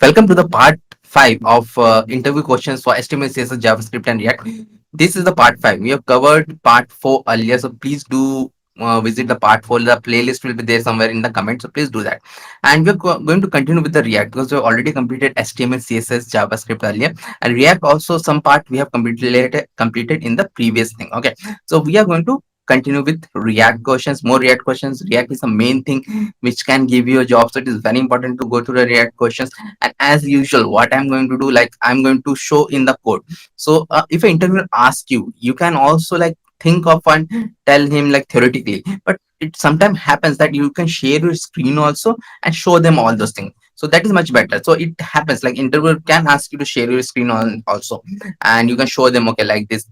Welcome to the part 5 of interview questions for HTML, CSS, JavaScript, and React. This is the part 5. We have covered part 4 earlier, so please do visit the part 4. The playlist will be there somewhere in the comments, so please do that. And we're going to continue with the React because we have already completed HTML, CSS, JavaScript earlier, and React also some part we have completed in the previous thing. Okay, so we are going to continue with React questions, more React questions. React is the main thing which can give you a job, so it is very important to go to the React questions. And as usual, what I'm going to do, like I'm going to show in the code. So if an interviewer asks you, you can also like think of and tell him like theoretically, but it sometimes happens that you can share your screen also and show them all those things, so that is much better. So it happens like interviewer can ask you to share your screen on also, and you can show them, okay, like this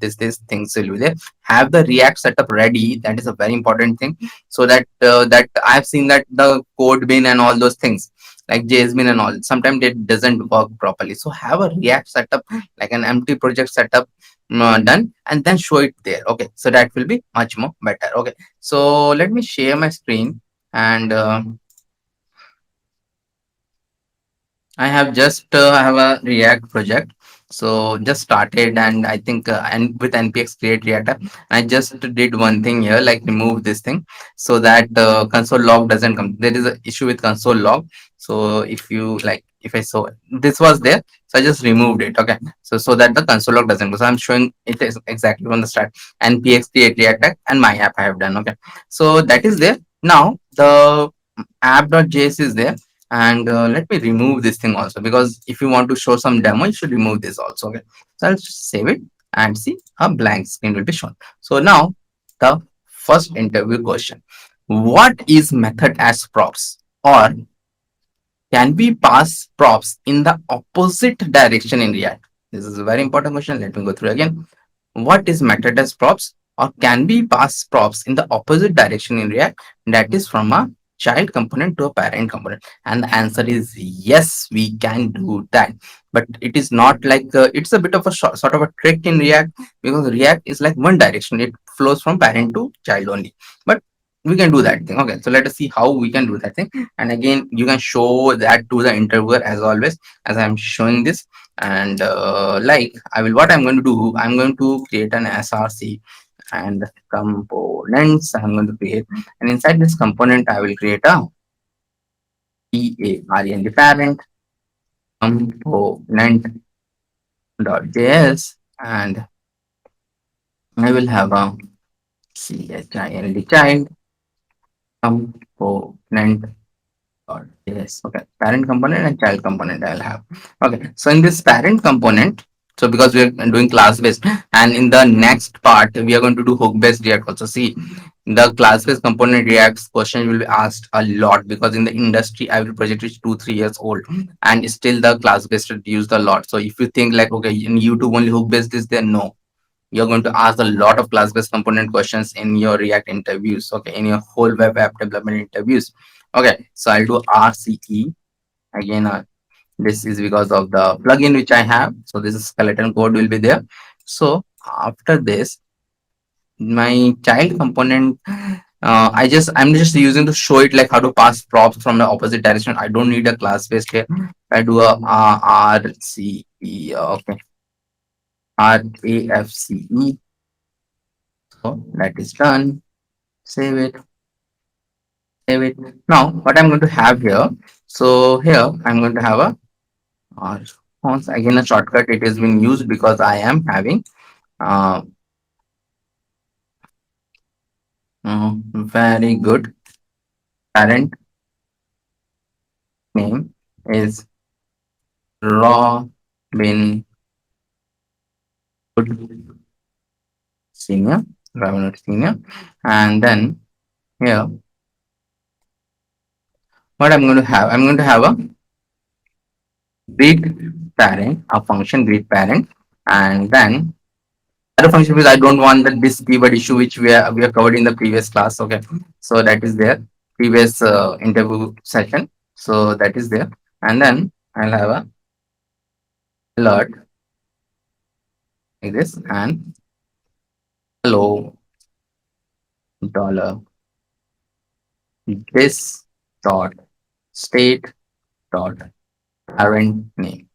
things will be there. Have the React setup ready, that is a very important thing, so that that I've seen that the code bin and all those things like Jasmine and all, sometimes it doesn't work properly. So have a React setup, like an empty project setup done, and then show it there. Okay, so that will be much more better. Okay, so let me share my screen, and I have just have a React project. So just started, and I think and with npx create React app, I just did one thing here, like remove this thing so that console log doesn't come. There is an issue with console log. So if you like, if I saw this was there, so I just removed it. Okay, so that the console log doesn't go. So I'm showing it is exactly from the start. npx create React app and my app I have done. Okay, so that is there. Now the app.js is there, and let me remove this thing also, because if you want to show some demo you should remove this also. Okay, so I'll just save it and see a blank screen will be shown. So now the first interview question: what is method as props, or can we pass props in the opposite direction in React? This is a very important question. Let me go through again. What is method as props, or can we pass props in the opposite direction in React, that is from a child component to a parent component? And the answer is yes, we can do that. But it is not like it's a bit of a sort of a trick in React, because React is like one direction, it flows from parent to child only. But we can do that thing. Okay, so let us see how we can do that thing. And again, you can show that to the interviewer as always, as I'm showing this. And like I will, what I'm going to do, I'm going to create an src and components I'm going to create, and inside this component I will create a parent parent component.js, and I will have a child component. Yes, okay. Parent component and child component I'll have. Okay, so in this parent component, so because we are doing class based, and in the next part we are going to do hook based React also. See, the class based component Reacts question will be asked a lot, because in the industry every project is 2-3 years old, and still the class based used a lot. So if you think like, okay, in YouTube only hook based is there, no, you're going to ask a lot of class based component questions in your React interviews. Okay, in your whole web app development interviews. Okay, so I'll do RCE again. This is because of the plugin which I have. So this is skeleton code will be there. So after this, my child component, I'm just using to show it like how to pass props from the opposite direction. I don't need a class based here. I do a RCE. Okay, RAFCE. So that is done. Save it. Save it. Now what I'm going to have here. So here I'm going to have a once again a shortcut. It has been used because I am having uh, very good parent name is Robin Hood Senior, Robin Hood Senior, and then here what I'm going to have a greet parent, a function greet parent, and then other function, because I don't want that this keyword issue which we are covered in the previous class. Okay, so that is there, previous interview session. So that is there, and then I'll have a alert like this, and hello dollar this dot state dot parent name.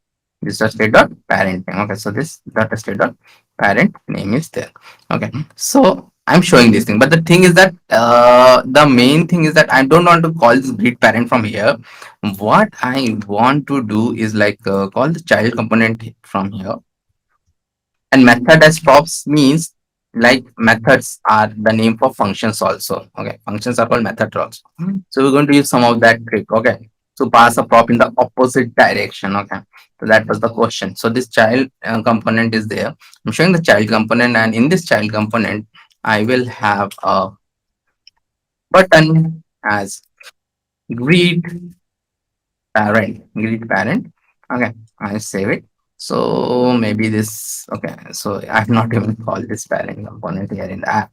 This dot state dot parent name. Okay, so this dot state dot parent name is there. Okay, so I'm showing this thing, but the thing is that the main thing is that I don't want to call this greet parent from here. What I want to do is like call the child component from here, and method as props means like methods are the name for functions also. Okay, functions are called method also. So we're going to use some of that trick. Okay, so pass a prop in the opposite direction. Okay, so that was the question. So this child component is there. I'm showing the child component, and in this child component I will have a button as greet greet parent. Okay, I save it. So maybe this, okay, so I've not even called this parent component here in the app.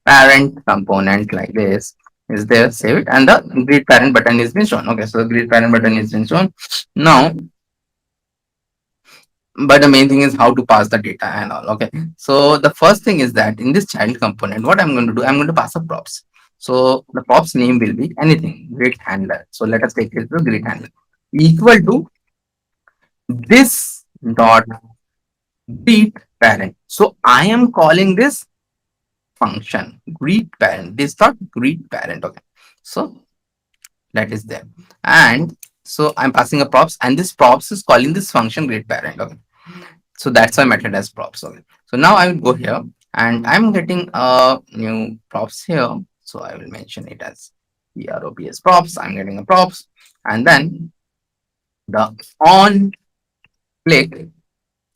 Parent component like this is there, save it, and the greet parent button is been shown. Okay, so the greet parent button is been shown now, but the main thing is how to pass the data and all. Okay, so the first thing is that in this child component, what I'm going to do, I'm going to pass a props. So the props name will be anything, greet handler. So let us take it to greet handler equal to this dot greet parent. So I am calling this function greet parent, this dot greet parent. Okay, so that is there, and so I'm passing a props, and this props is calling this function greet parent. Okay, so that's why method as props. Okay, so now I will go here and I'm getting a new props here, so I will mention it as props props. I'm getting a props, and then the on click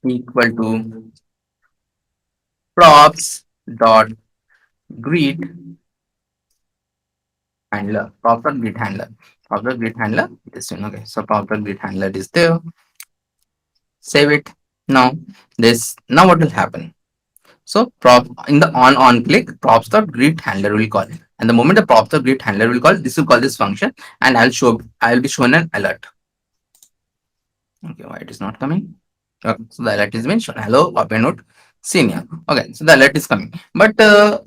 equal to props dot greet handler, props dot greet handler, props dot greet handler, this one. Okay, so props dot greet handler is there, save it. Now this, now what will happen? So prop in the on click, props dot greet handler will call, and the moment the props dot greet handler will call, this will call this function, and I'll be shown an alert. Okay, why it is not coming? Okay, so the alert is been shown. Hello, open note senior. Okay, so the alert is coming, but the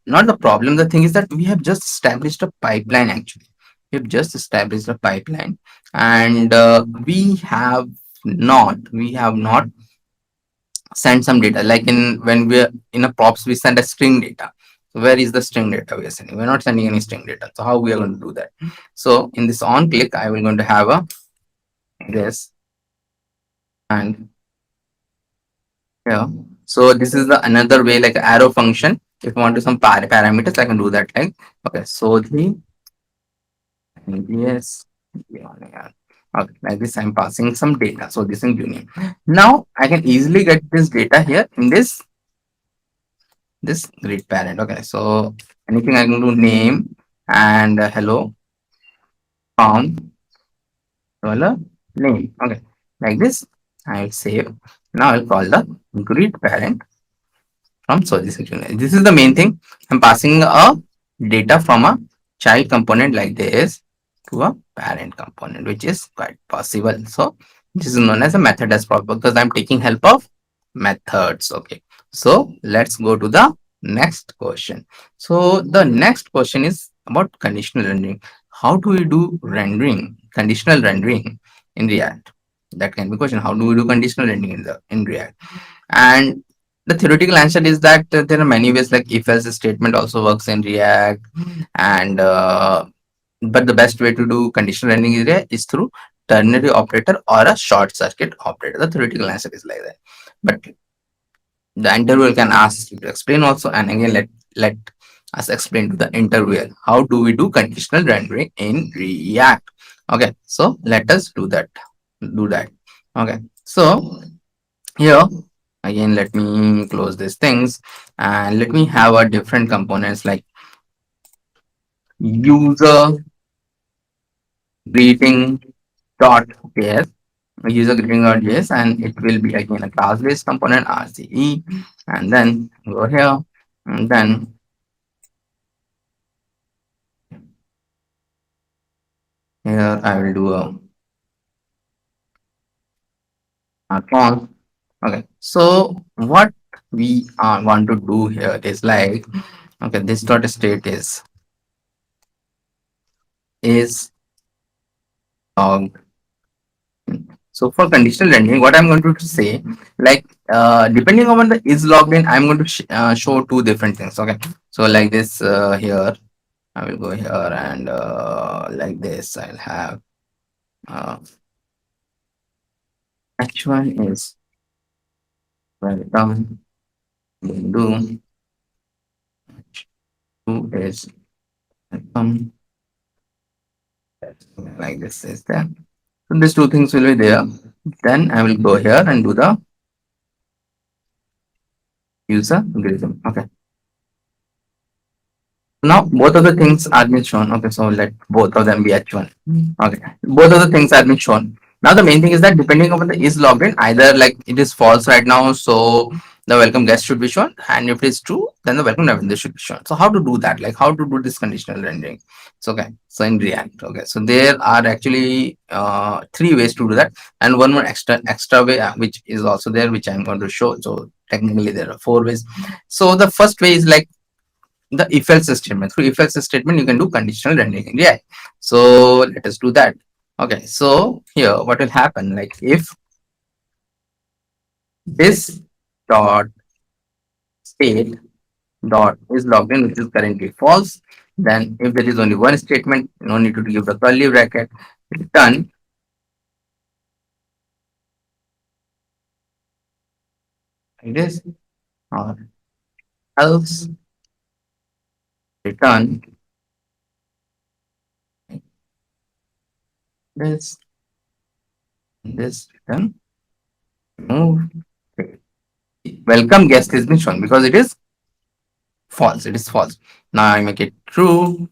not the problem. The thing is that we have just established a pipeline. Actually, we have just established a pipeline, and we have not send some data, like in when we're in a props we send a string data. So where is the string data we are sending? We're not sending any string data, so how we are going to do that? So in this on click I will going to have a this, and here, so this is the another way, like arrow function. If you want to some parameters, I can do that, like, okay, so the yes, okay, like this I'm passing some data, so this is union. Now I can easily get this data here in this greet parent. Okay, so anything I can do, name and hello from dollar name. Okay, like this I'll save. Now I'll call the greet parent from, so this is the main thing. I'm passing a data from a child component like this to a parent component, which is quite possible. So this is known as a method as proper, because I'm taking help of methods. Okay, so let's go to the next question. So the next question is about conditional rendering. How do we do rendering, conditional rendering in React? That can be question. How do we do conditional rendering in React? And the theoretical answer is that there are many ways, like if else statement also works in React, and but the best way to do conditional rendering is through ternary operator or a short circuit operator. The theoretical answer is like that, but the interviewer can ask you to explain also, and again let us explain to the interviewer how do we do conditional rendering in React. Okay, so let us do that. Okay, so here again let me close these things, and let me have a different components like user greeting dot js, user greeting dot js, and it will be again a class based component RCE, and then go here, and then here I will do a call. Okay, so what we want to do here is like, okay, this dot state is log So for conditional rendering, what I'm going to say, like depending on the is logged in, I'm going to show two different things. Okay, so like this here, I will go here and like this, I'll have uh, H1 is welcome, do two is welcome, like this is there. So these two things will be there. Then I will go here and do the user algorithm. Okay. Now both of the things are been shown. Okay, so let both of them be H1. Okay, both of the things are been shown. Now the main thing is that depending on the is logged in, either like it is false right now, so the welcome guest should be shown, and if it is true, then the welcome Nabendu should be shown. So how to do that? Like how to do this conditional rendering? So okay, so in React, okay, so there are actually three ways to do that, and one more extra way which is also there, which I'm going to show. So technically there are four ways. So the first way is like the if else statement. Through if else statement you can do conditional rendering. Yeah, so let us do that. Okay, so here what will happen, like if this dot state dot is logged in, which is currently false, then if there is only one statement, no need to give the curly bracket, return like this, or else return like this, return move. Welcome guest is been shown because it is false. It is false. Now I make it true.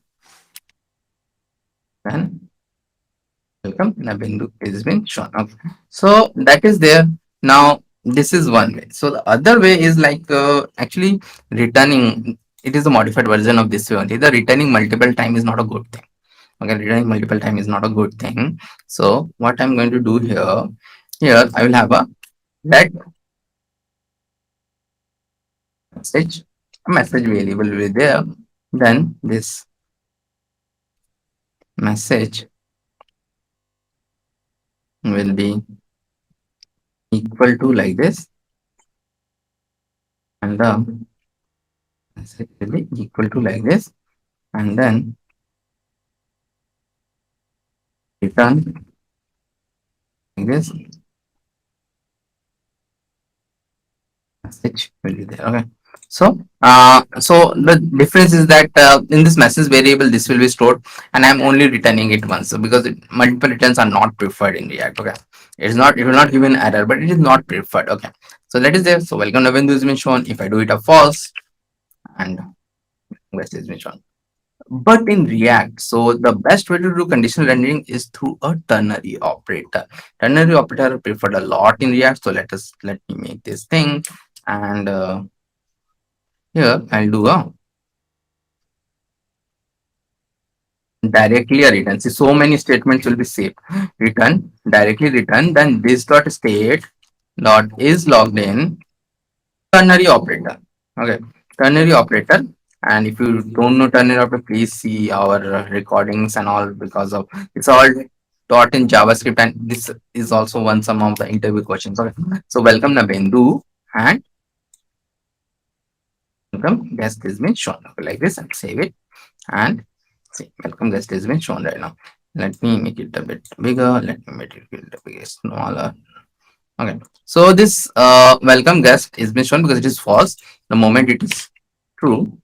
Then welcome Nabendu has been shown. Okay. So that is there. Now this is one way. So the other way is like actually returning. It is a modified version of this way only. The returning multiple time is not a good thing. Okay, returning multiple time is not a good thing. So what I'm going to do here I will have a let message, a message variable will be there. Then this message will be equal to like this, and the message will be equal to like this, and then return like this, message will be there. Okay, so so the difference is that in this message variable this will be stored, and I'm only returning it once. So because multiple returns are not preferred in React. Okay, it will not give an error, but it is not preferred. Okay, so that is there. So welcome Nabendu has been shown. If I do it a false, and rest is been shown. But in React, so the best way to do conditional rendering is through a ternary operator. Ternary operator are preferred a lot in React. So let me make this thing, and here I'll do a directly a return. See, so many statements will be saved. Return, directly return, then this dot state dot is logged in, ternary operator. Okay, ternary operator. And if you don't know ternary operator, please see our recordings and all, because of it's all taught in JavaScript, and this is also one some of the interview questions. Okay, so welcome Nabendu, and welcome guest has been shown. Okay, like this, and save it, and see welcome guest has been shown right now. Let me make it a bit bigger. Let me make it a bit smaller. Okay, so this welcome guest is been shown because it is false. The moment it is true,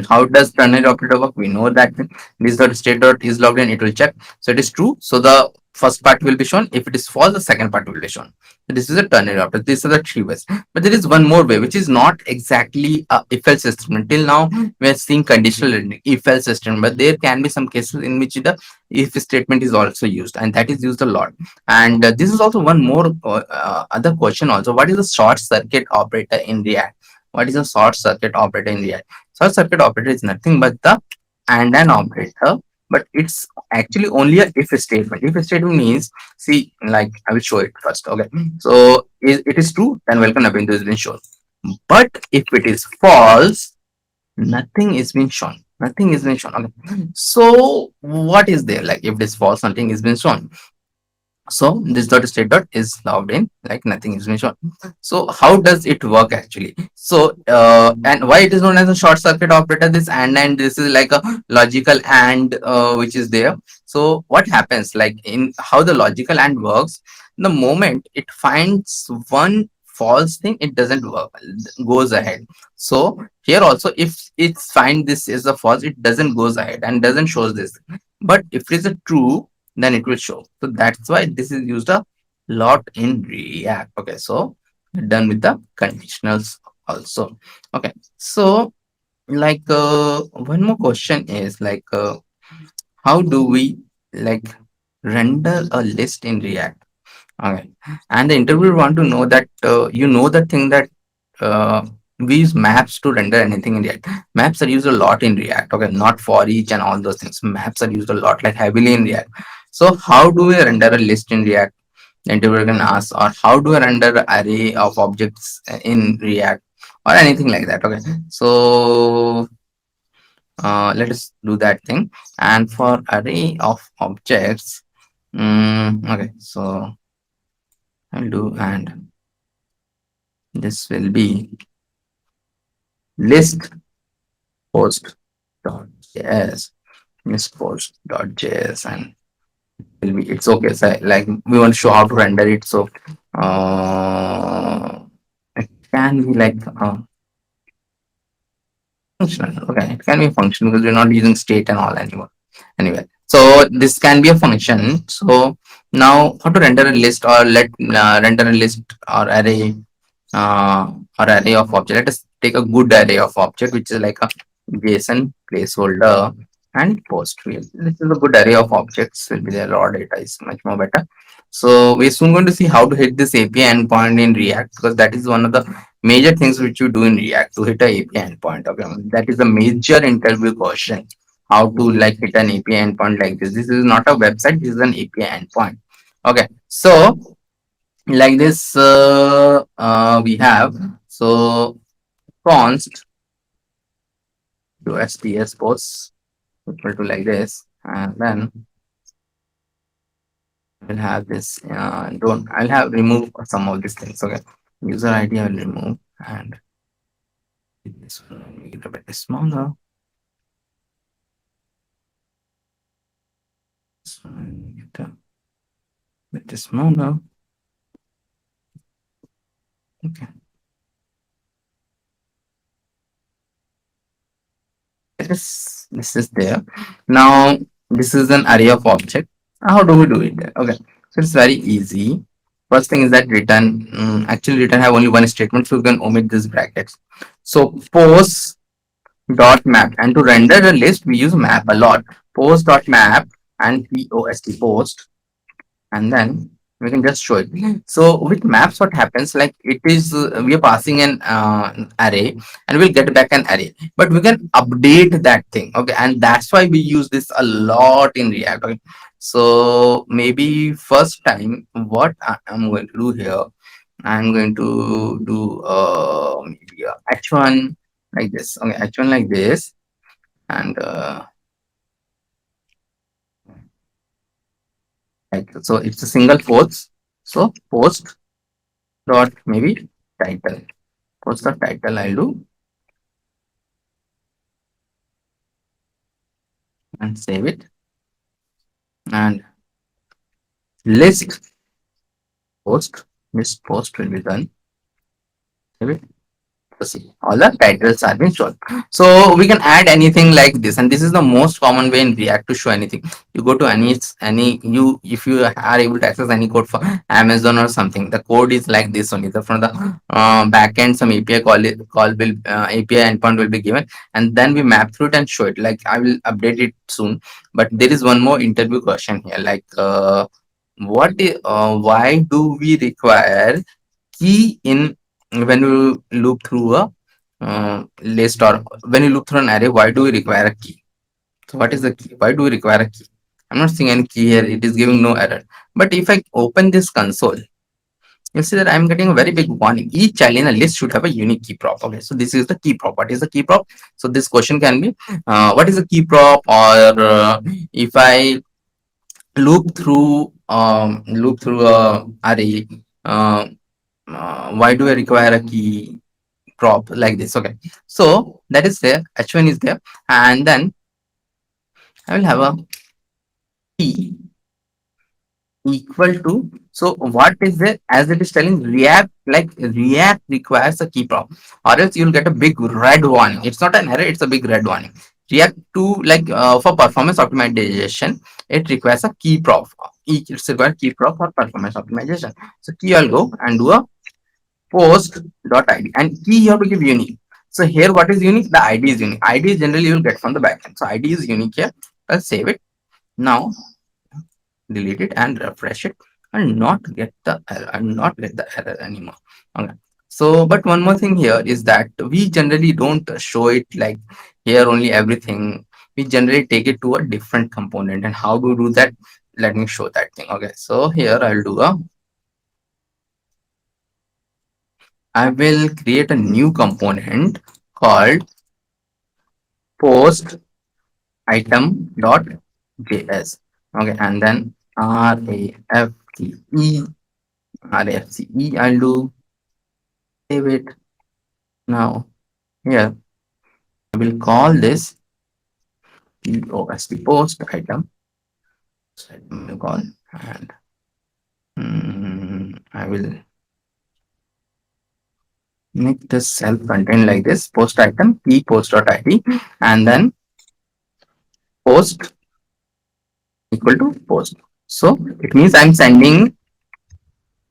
how does ternary operator work? We know that this dot state dot is logged in, it will check. So it is true. So the first part will be shown. If it is false, the second part will be shown. So this is a ternary operator. These are the three ways. But there is one more way, which is not exactly a if else system. Until now, we are seeing conditional if else system, but there can be some cases in which the if statement is also used, and that is used a lot. And this is also one more other question also. What is the short circuit operator in React? What is a short circuit operator in React? Short circuit operator is nothing but the and an operator, but it's actually only a if statement. If statement means, see, like I will show it first. Okay, so it is true, then welcome Nabendu has been shown. But if it is false, nothing is being shown. Nothing is being shown. Okay, so what is there? Like if it is false, nothing is being shown. So this dot state dot is logged in, like nothing is being shown. So how does it work actually? So and why it is known as a short circuit operator, this and this is like a logical and which is there. So what happens, like in how the logical and works, the moment it finds one false thing, it doesn't work, goes ahead. So here also, if it find this is a false, it doesn't goes ahead and doesn't shows this. But if it is a true, then it will show. So that's why this is used a lot in React. Okay, so done with the conditionals also. Okay, so like one more question is like how do we like render a list in React? Okay, and the interviewer want to know that you know the thing that uh, we use maps to render anything in React. Maps are used a lot in React. Okay, not for each and all those things. Maps are used a lot, like heavily in React. So how do we render a list in React? The interviewer can ask, or how do I render an array of objects in React, or anything like that. Okay, so let us do that thing. And for array of objects, okay, so I'll do, and this will be list post dot js, list post dot js, and will be, it's okay. So like we want to show how to render it. So it can be like functional. Okay, it can be function because we're not using state and all anymore. Anyway, so this can be a function. So now how to render a list, or let render a list or array or array of object. Let us take a good array of object, which is like a JSON placeholder and post field. This is a good array of objects. Will be there. Raw data is much more better. So we're soon going to see how to hit this API endpoint in React, because that is one of the major things which you do in React to hit a API endpoint. Okay, that is a major interview question. How to like hit an API endpoint like this. This is not a website. This is an API endpoint. Okay, so like this we have, so const to sts posts equal to like this, and then we'll have this don't, I'll have remove some of these things. Okay, user ID I will remove, and this one make it a bit smaller. This one make it a bit smaller. Okay, this is there. Now this is an array of object. How do we do it? Okay, so it's very easy. First thing is that return, actually return have only one statement, so you can omit this brackets. So post dot map, and to render the list we use map a lot. Post dot map and post, and then we can just show it. So with maps what happens, like it is we are passing an array and we'll get back an array, but we can update that thing. Okay, and that's why we use this a lot in React. Okay, so maybe first time what I'm going to do here, I'm going to do maybe h1 like this. Okay, h1 like this, and like, so it's a single post. So post dot maybe title. Post the title I'll do, and save it, and list post will be done. Save it. See, all the titles are being shown. So we can add anything like this, and this is the most common way in React to show anything. You go to any you, if you are able to access any code for Amazon or something, the code is like this only. The from the backend, some API call will API endpoint will be given, and then we map through it and show it. Like I will update it soon, but there is one more interview question here. Like why do we require key in when you loop through a list, or when you loop through an array? Why do we require a key? So what is the key? Why do we require a key? I'm not seeing any key here. It is giving no error. But if I open this console, you'll see that I'm getting a very big warning. Each child in a list should have a unique key prop. Okay, so this is the key prop. What is the key prop? So this question can be, what is the key prop? Or if I loop through loop through a array. Why do I require a key prop like this? Okay, so that is there. H1 is there, and then I will have a key equal to, so what is there, as it is telling react, like react requires a key prop, or else you'll get a big red warning. It's not an error, it's a big red warning. React to, like for performance optimization, it requires a key prop. Each it's requires key prop for performance optimization. So key, I'll go and do a post dot id, and key you have to give unique. So here what is unique? The id is unique. Id is generally you'll get from the backend, so id is unique here. I'll save it now, delete it and refresh it, and not get the error, and not get the error anymore. Okay, so but one more thing here is that we generally don't show it like here only everything. We generally take it to a different component, and how to do that, let me show that thing. Okay, so here I will create a new component called post item dot js. Okay, and then rafce I'll do, save it. Now here I will call this post item. So I will call, and I will make this self-contained like this, post item key post dot id, and then post equal to post. So it means I'm sending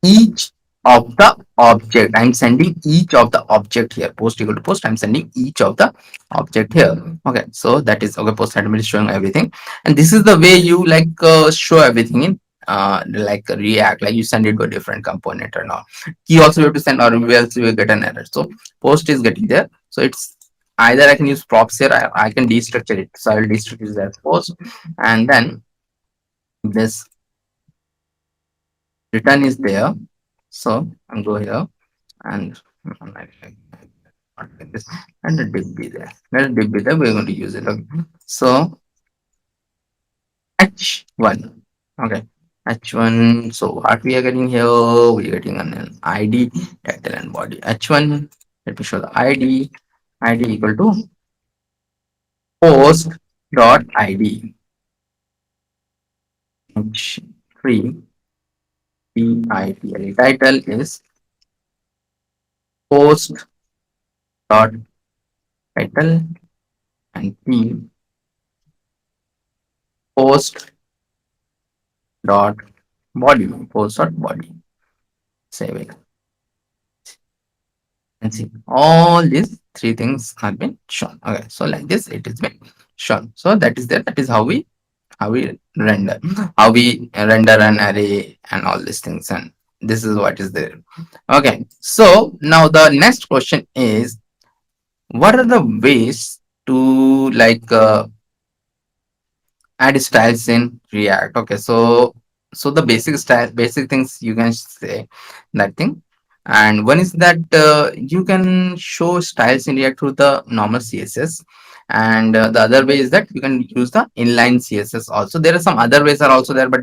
each of the object. I'm sending each of the object here. Post equal to post. I'm sending each of the object here. Okay, so that is okay. Post item is showing everything, and this is the way you like show everything in like React. Like you send it to a different component or not. Key also you have to send, or else you will get an error. So post is getting there. So it's either I can use props here. I can destructure it. So I will destructure it as post, and then this return is there. So I'm go here and not like this, and the div be there. Let div be there. We're going to use it. Okay. So H1. Okay. H1. So what we are getting here? We are getting an ID, title, and body. H1. Let me show the ID. ID equal to post dot ID. H3 PITL. Title is post dot title, and P post dot body. Post dot body. Save it. And see, all these three things have been shown. Okay, so like this it is been shown. So that is there. That is how we render, how we render an array and all these things, and this is what is there. Okay, so now the next question is, what are the ways to like add styles in React? Okay, so the basic style, basic things you can say that thing, and one is that you can show styles in React through the normal CSS, and the other way is that you can use the inline CSS. Also, there are some other ways are also there, but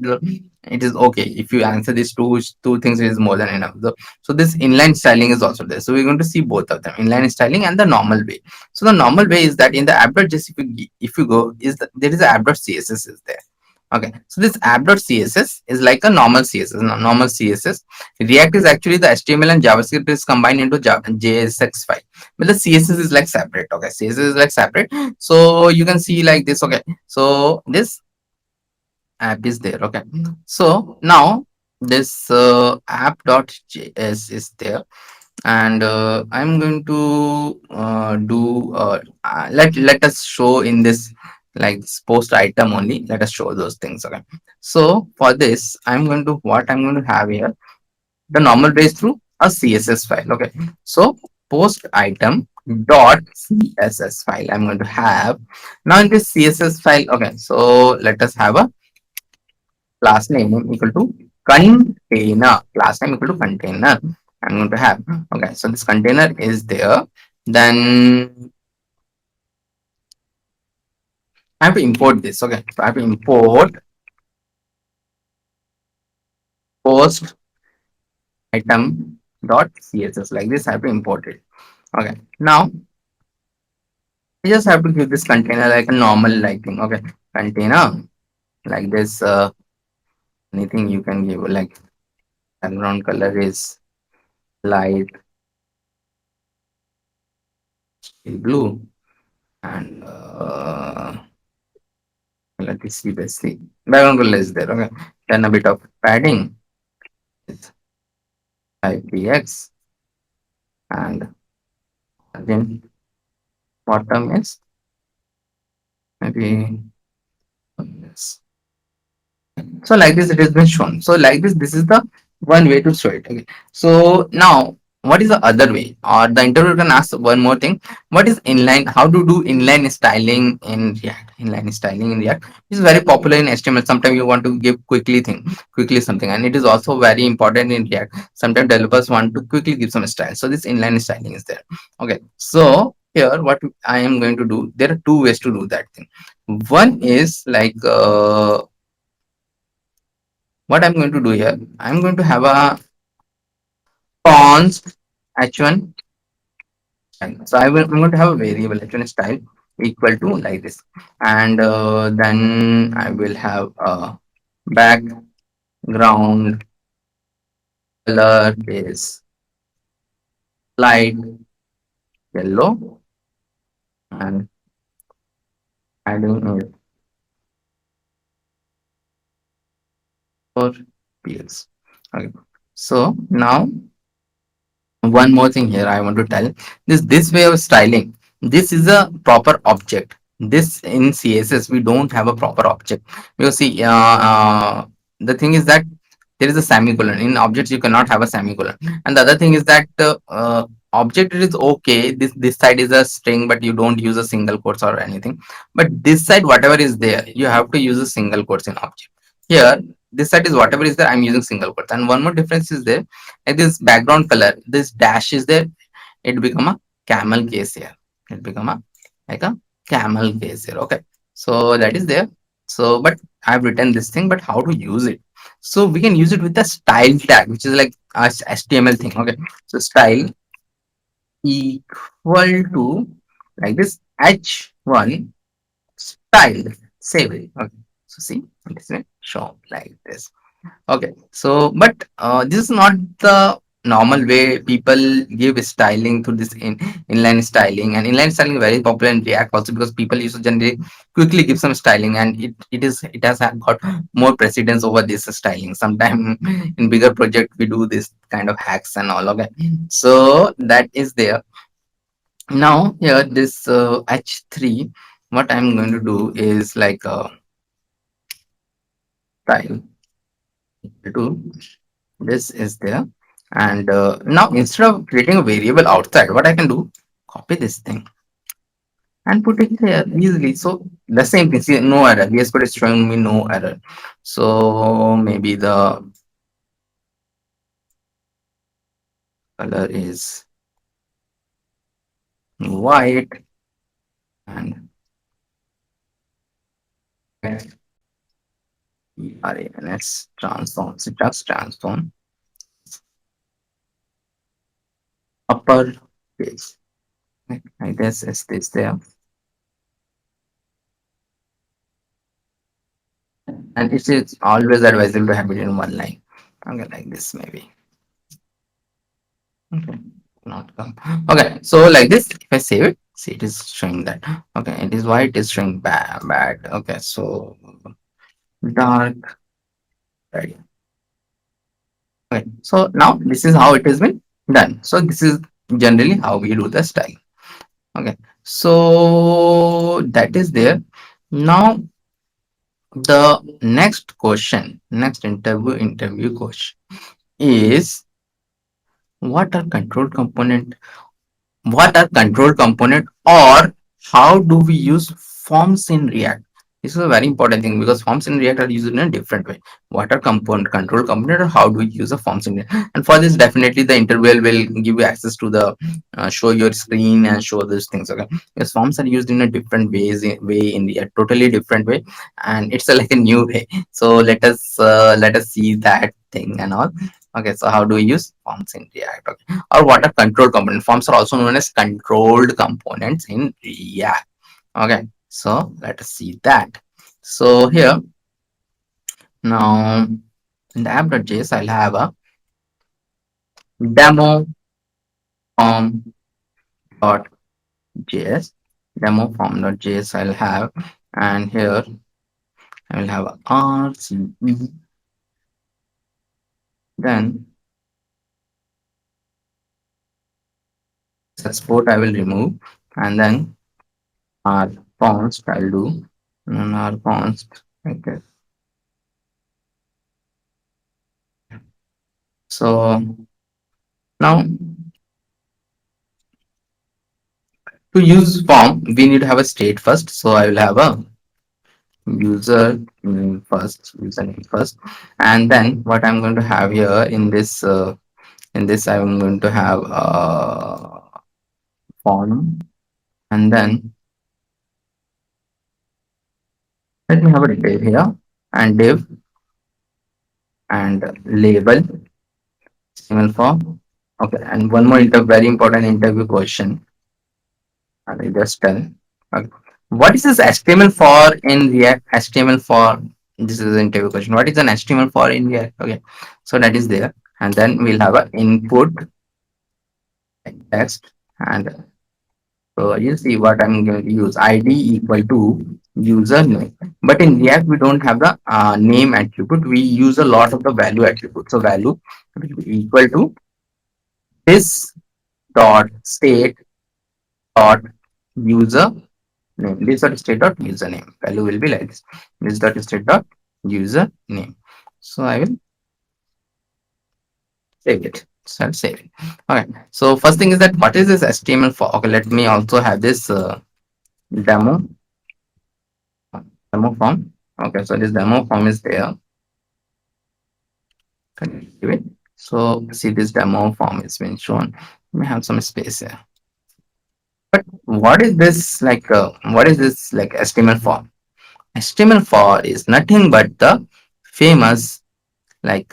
it is okay if you answer these two things. It is more than enough. So this inline styling is also there. So we're going to see both of them, inline styling and the normal way. So the normal way is that in the app.js, if you go, is that there is a app.css is there. Okay, so this app.css is like a normal CSS. Normal CSS. React is actually the HTML and JavaScript is combined into JSX file, but the CSS is like separate. Okay, CSS is like separate. So you can see like this. Okay, so this app is there. Okay, so now this app.js is there, and I'm going to do let us show in this like this post item only. Let us show those things. Okay, so for this I'm going to, what I'm going to have here, the normal way is through a CSS file. Okay, so post item dot CSS file I'm going to have. Now in this CSS file, okay, so let us have a class name equal to container. Class name equal to container I'm going to have. Okay, so this container is there. Then I have to import this. Okay, so I have to import post item dot css, like this. I have to import it. Okay, now I just have to give this container like a normal like thing. Okay, container like this. Anything you can give, like background color is light blue, and let me see, let's see, background color is there. Okay, then a bit of padding is 5px, and then bottom is maybe yes. So like this, it has been shown. So like this is the one way to show it. Okay. So now, what is the other way? Or the interviewer can ask one more thing. What is inline? How to do inline styling in React? Inline styling in React is very popular in HTML. Sometimes you want to give quickly something, and it is also very important in React. Sometimes developers want to quickly give some style. So this inline styling is there. Okay. So here, what I am going to do, there are two ways to do that thing. One is like what I'm going to do here, I'm going to have a const h1 style. So I'm going to have a variable h1 style equal to like this, and then I will have a background color is light yellow, and adding it for PS. Okay. So now one more thing here I want to tell, this way of styling, this is a proper object. This in css we don't have a proper object, because see the thing is that there is a semicolon in objects. You cannot have a semicolon, and the other thing is that object is okay, this side is a string, but you don't use a single quotes or anything. But this side, whatever is there, you have to use a single quotes in object. Here this side is whatever is there, I'm using single quotes. And one more difference is there, like this background color, this dash is there, it become a camel case here. It become a like a camel case here. Okay, so that is there. So but I've written this thing, but how to use it? So we can use it with the style tag, which is like a HTML thing. Okay, so style equal to like this h1 style, save it. Okay, so see, this will show like this. Okay, so but this is not the normal way people give styling to this inline styling. And inline styling is very popular in React also, because people used to generally quickly give some styling, and it has got more precedence over this styling. Sometime in bigger project we do this kind of hacks and all. Okay, so that is there. Now here this h3, what I'm going to do is like style to this is there. And now instead of creating a variable outside, what I can do, copy this thing and put it here easily. So the same thing, see, no error. VS Code is showing me no error. So maybe the color is white, and RANS transform, syntax transform, upper case. I guess is this there. And it is always advisable to have it in one line. Okay, like this maybe. Okay, not come. Okay, so like this, if I save it, see, it is showing that. Okay, it is white, it is showing bad. Okay, so dark red. Okay, so now this is how it has been done. So this is generally how we do the style. Okay, so that is there. Now the next interview question is, what are control component? What are control component, or how do we use forms in React? This is a very important thing because forms in React are used in a different way. What are component, control component, or how do we use a forms in React? And for this, definitely the interval will give you access to the show your screen and show these things. Okay, because forms are used in a different way in React, totally different way, and it's a, like a new way. So let us see that thing and all. Okay, so how do we use forms in React? Okay, or what are control components? Forms are also known as controlled components in React. Okay, so let us see that. So here now in the app.js, I'll have a demo form.js, demo form.js I'll have, and here I will have a RCE, then export I will remove, and then our const I'll do, and our const like this. So now to use form, we need to have a state first. So I will have a username first, and then what I'm going to have here in this I'm going to have form, and then let me have a div here, and div and label HTML form. Okay, and one more very important interview question. I will just tell. Okay. What is this HTML for in React? HTML for, this is an interview question. What is an HTML for in React? Okay, so that is there, and then we'll have an input text, and so you see what I'm going to use ID equal to username. But in React we don't have the name attribute. We use a lot of the value attribute. So value will be equal to this dot state dot user name. This dot state dot username. Value will be like this. This dot state dot username. So I will save it. So I'll save it. Okay. So first thing is that what is this HTML for? Okay, let me also have this demo form. Okay, so this demo form is there. Give it. So see, this demo form is being shown. We have some space here. But what is this like? What is this like HTML for? HTML for is nothing but the famous like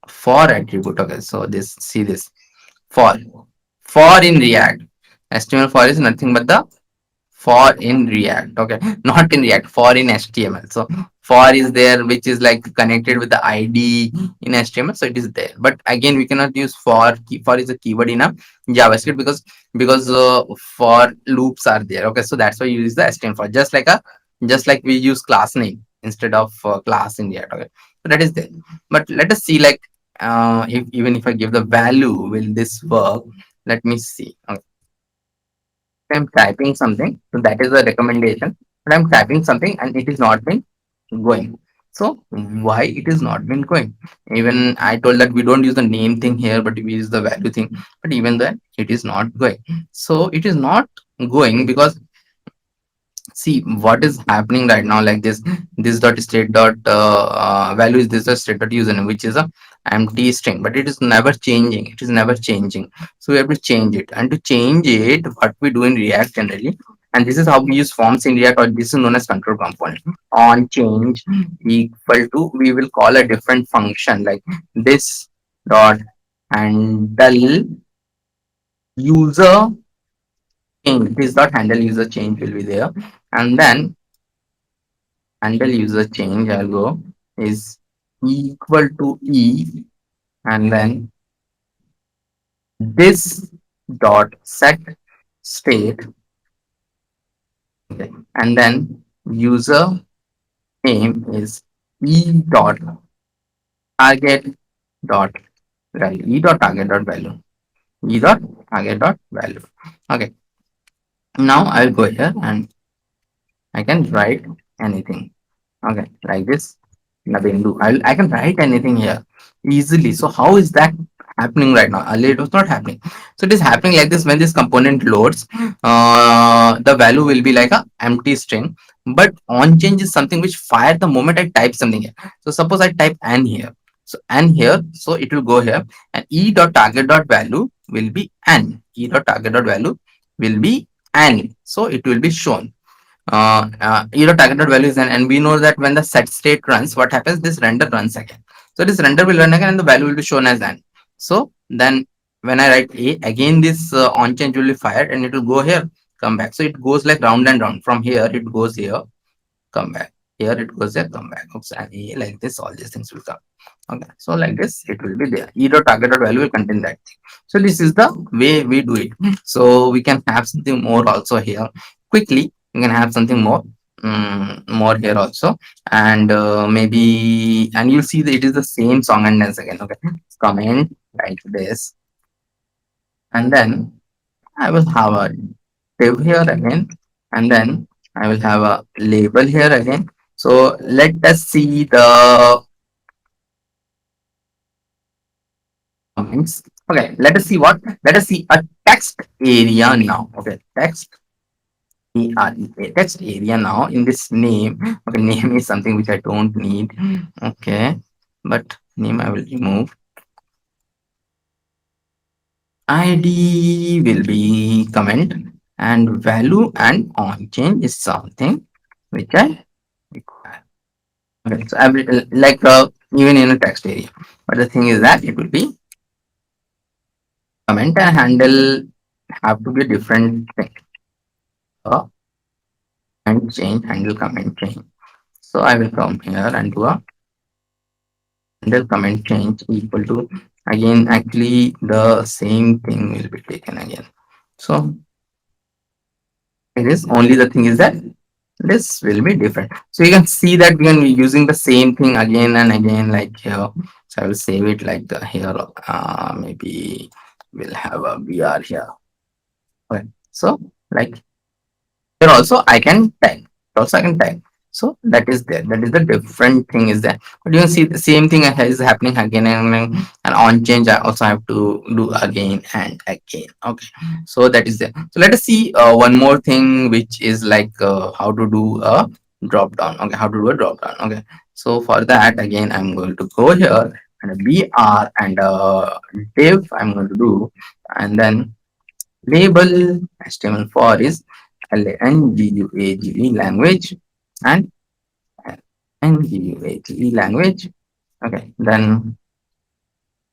for attribute. Okay, so this, see this for in React. HTML for is nothing but the for in React. Okay, not in React, for in HTML. So for is there, which is like connected with the ID in HTML, so it is there. But again, we cannot use for. For is a keyword in a JavaScript because for loops are there. Okay, so that's why you use the HTML for, just like we use class name instead of class in React. Okay, so that is there. But let us see, like if even if I give the value, will this work? Let me see. Okay, I'm typing something, so that is a recommendation. But I'm typing something and it is not been going. So why it is not been going? Even I told that we don't use the name thing here, but we use the value thing. But even then, it is not going. So it is not going because see what is happening right now, like this dot state dot value is this dot state dot username, which is a empty string, but it is never changing. It is never changing. So we have to change it, and to change it, what we do in React generally, and this is how we use forms in React, or this is known as control component. On change equal to, we will call a different function like this dot handle user change. This dot handle user change will be there, and then handle user change I'll go is equal to e, and then this dot set state, okay, and then user name is e dot target dot value, e dot target dot value, e dot target dot value. Okay, now I'll go here and I can write anything. Okay, like this Nabendu. I can write anything here easily. So how is that happening right now? Earlier it was not happening. So it is happening like this. When this component loads, the value will be like a empty string. But on change is something which fire the moment I type something here. So suppose I type n here. So n here, so it will go here, and e dot target dot value will be n. E dot target dot value will be n. So it will be shown. Target dot value is n, and we know that when the set state runs, what happens? This render runs again. So this render will run again, and the value will be shown as n. So then when I write a again, this on change will be fired, and it will go here, come back. So it goes like round and round. From here it goes here, come back. Here it goes there, come back. Oops, and like this, all these things will come. Okay, so like this, it will be there. E dot target dot value will contain that thing. So this is the way we do it. So we can have something more also here. Quickly, we can have something more, more here also, and maybe, and you'll see that it is the same song and dance again. Okay, comment like this, and then I will have a div here again, and then I will have a label here again. So let us see the comments. Okay, let us see what? Let us see a text area now. Okay, text area, text area now in this name. Okay, name is something which I don't need. Okay, but name I will remove. ID will be comment, and value and on change is something which I require. Okay, so I will like even in a text area, but the thing is that it will be comment and handle have to be a different thing. And change handle comment change. So I will come here and do a handle comment change equal to, again actually the same thing will be taken again. So it is only the thing is that this will be different. So you can see that we can be using the same thing again and again, like here. So I will save it like the here. Maybe we'll have a BR here. Okay. So like here also I can type. Also I can type. So that is there. That is the different thing is there. But you can see the same thing is happening again and again. And on change I also have to do again and again. Okay. So that is there. So let us see one more thing, which is like how to do a drop down. Okay, how to do a drop down. Okay. So for that again I'm going to go here and a BR and a div I'm going to do, and then label HTML4 is language and language. Okay, then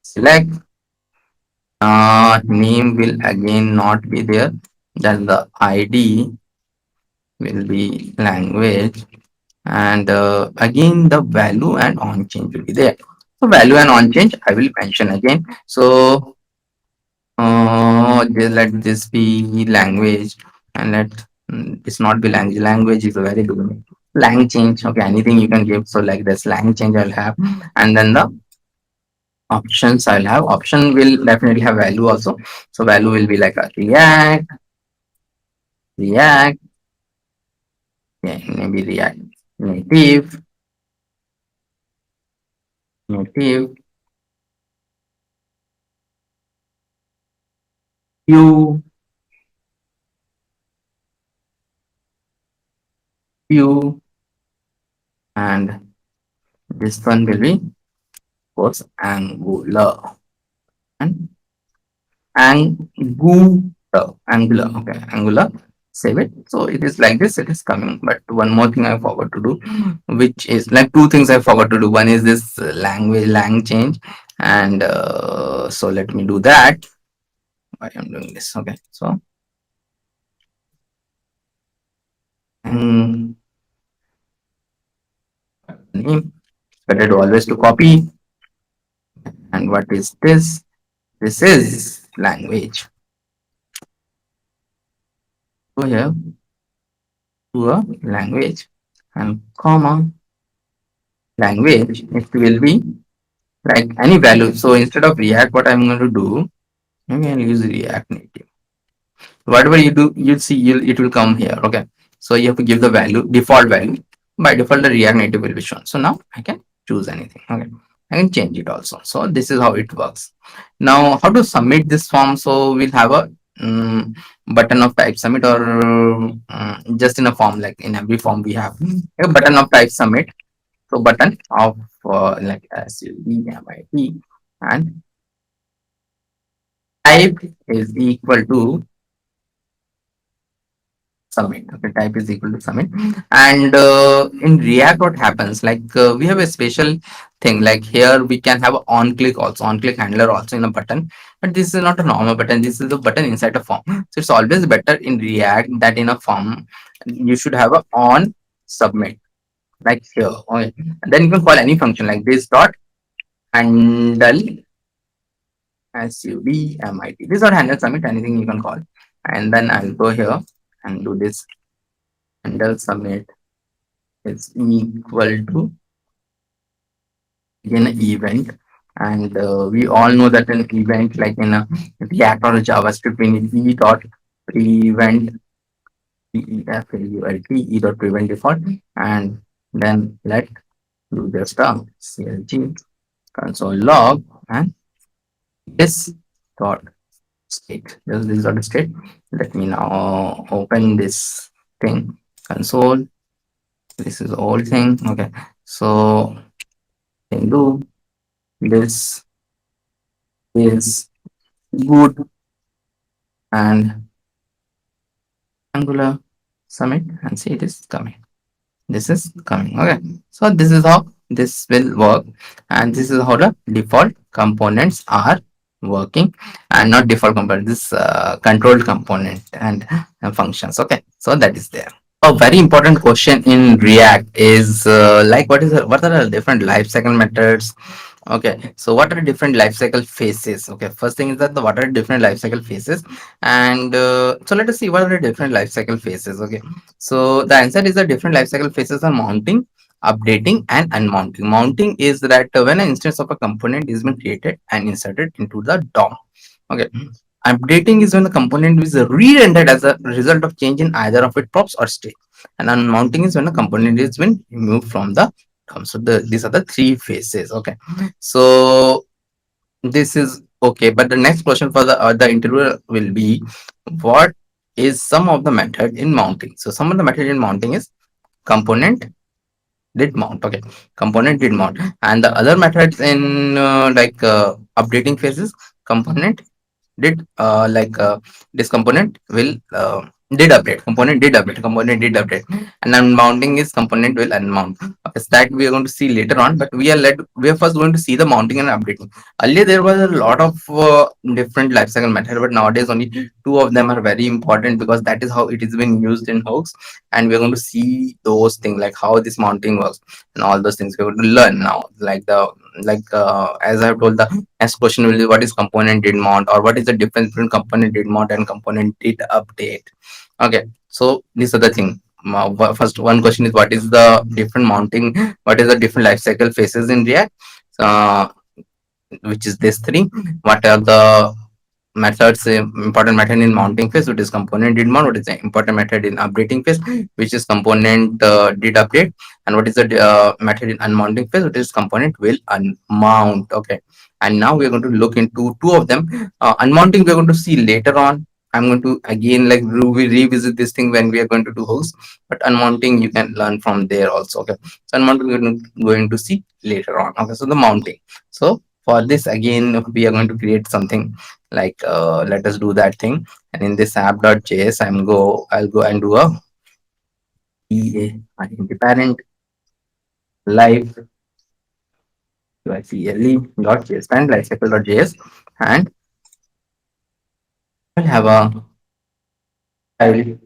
select name will again not be there. Then the ID will be language, and again the value and on change will be there. So value and on change I will mention again. So let this be language, and let it's not be language. Language is a very good name. Lang change. Okay, anything you can give. So like this lang change I'll have, and then the options I'll have. Option will definitely have value also. So value will be like a React, yeah, maybe React native, native, view, view, and this one will be of course Angular and Angular. Okay, Angular. Save it. So it is like this. It is coming. But one more thing I forgot to do, which is like two things I forgot to do. One is this language lang change, and so let me do that. Why I'm doing this? Okay, so name, better to always to copy. And what is this? This is language. Go here to a language and comma language. It will be like any value. So instead of React, what I'm going to do, maybe I'll use React Native. Whatever you do, you'll see it will come here. Okay. So you have to give the value, default value. By default, the React Native will be shown. So now I can choose anything. Okay. I can change it also. So this is how it works. Now, how to submit this form? So we'll have a um, button of type submit, or just in a form, like in every form we have a button of type submit. So button of like SUBMIT, and type is equal to submit. Okay, type is equal to submit. And in React, what happens? Like we have a special thing. Like here, we can have on click also, on click handler also in a button. But this is not a normal button. This is a button inside a form. So it's always better in React that in a form you should have a on submit, like here. Okay. And then you can call any function like this dot handle SUBMIT. This dot handle submit, anything you can call. And then I'll go here and do this handle submit is equal to an event. And we all know that an event, like in a React or a JavaScript, we need e dot prevent, e dot prevent default. And then let do just a clg console log and this dot state. This dot state. Let me now open this thing console. This is the whole thing. Okay, so can do this is good and Angular submit and see it is coming. This is coming. Okay, so this is how this will work, and this is how the default components are working, and not default component, this controlled component and functions. Okay, so that is there. A very important question in React is like what are the different lifecycle methods. Okay, so what are the different lifecycle phases? Okay, first thing is that what are the different lifecycle phases, and so let us see what are the different lifecycle phases. Okay, so the answer is the different lifecycle phases are mounting, updating, and unmounting. Mounting is that when an instance of a component is been created and inserted into the DOM. Okay, updating is when the component is re-rendered as a result of change in either of its props or state. And unmounting is when the component is been removed from the DOM. So these are the three phases. Okay, so this is okay. But the next question for the interviewer will be, what is some of the method in mounting? So some of the method in mounting is component did mount. Okay, component did mount, and the other methods in updating phases, component did this component will component did update, and unmounting is component will unmount. Okay, so that we are going to see later on, but we are first going to see the mounting and updating. Earlier there was a lot of different lifecycle method, but nowadays only two of them are very important because that is how it is being used in hooks, and we're going to see those things like how this mounting works and all those things we're going to learn now. As I have told, the next question will be what is component did mount, or what is the difference between component did mount and component did update. Okay, so these are the thing. First one question is what is the different mounting, what is the different life cycle phases in React, uh, which is this three. What are the methods, important method in mounting phase, which is component did mount. What is the important method in updating phase, which is component did update, and what is the method in unmounting phase, which is component will unmount. Okay, and now we are going to look into two of them. Unmounting we are going to see later on. I'm going to again we revisit this thing when we are going to do hooks, but unmounting you can learn from there also. Okay, so unmounting we're going to see later on. Okay, so the mounting. So for this again we are going to create something like let us do that thing, and in this app.js I'll go and do a parent live UICLE.js parent lifecycle.js, and I'll have a child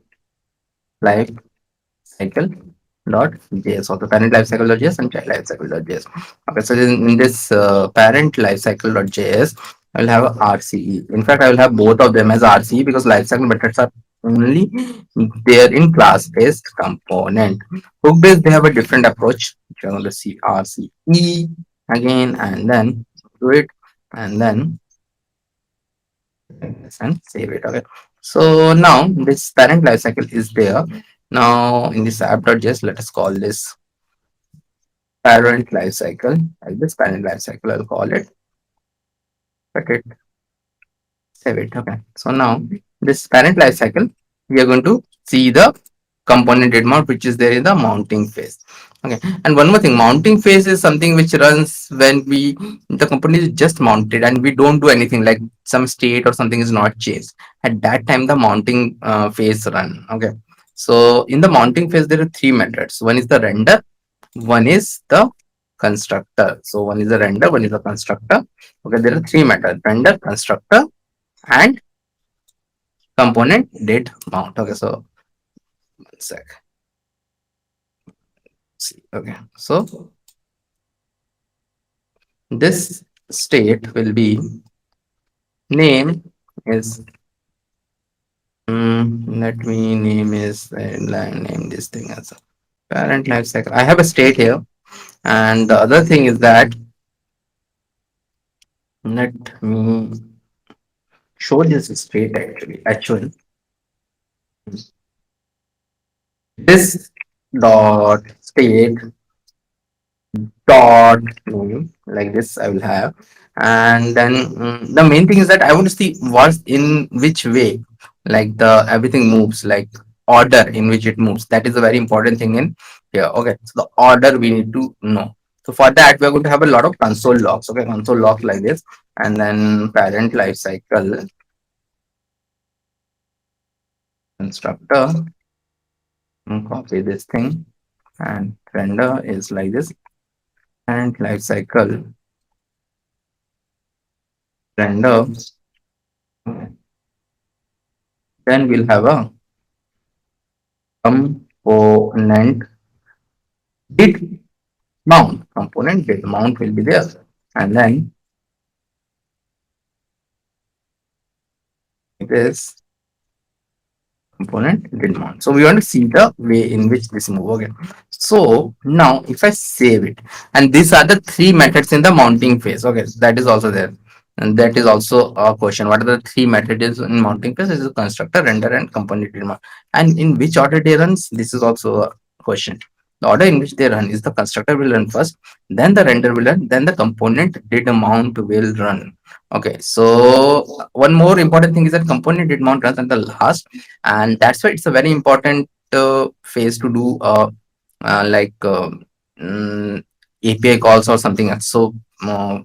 life cycle dot js, or the parent lifecycle dot js and child lifecycle dot js. Okay, so in this parent lifecycle dot js, I will have a RCE. In fact, I will have both of them as RCE because lifecycle methods are only there in class based component. Hook based they have a different approach, which I'm going to see RCE again, and then do it, and then and save it. Okay, so now this parent lifecycle is there. Now in this app.js, let us call this parent lifecycle. Like this parent lifecycle, I'll call it. But it save it. Okay. So now this parent life cycle, we are going to see the component did mount, which is there in the mounting phase. Okay, and one more thing, mounting phase is something which runs when the component is just mounted and we don't do anything, like some state or something is not changed. At that time, the mounting phase run. Okay, so in the mounting phase, there are three methods. One is the render, one is the constructor. So one is the render, one is the constructor. Okay, there are three methods: render, constructor, and component did mount. Okay, so one sec. See, okay, so this state will be name is let me name is name this thing as a parent life cycle. I have a state here, and the other thing is that let me show this state actually this dot state dot name like this I will have, and then the main thing is that I want to see what's in which way, like the everything moves, like order in which it moves. That is a very important thing in here. Okay, so the order we need to know. So for that we are going to have a lot of console logs. Okay, console logs like this, and then parent life cycle constructor, copy this thing, and render is like this, parent life cycle render. Then we'll have a component did mount will be there, and then this component did mount. So we want to see the way in which this move. Okay, so now if I save it, and these are the three methods in the mounting phase. Okay, that is also there, and that is also a question. What are the three methods in mounting phase? Is constructor, render, and component did mount. And in which order they runs, this is also a question. The order in which they run is the constructor will run first, then the render will run, then the component did mount will run. Okay, so one more important thing is that component did mount runs at the last, and that's why it's a very important phase to do like API calls or something else. So uh,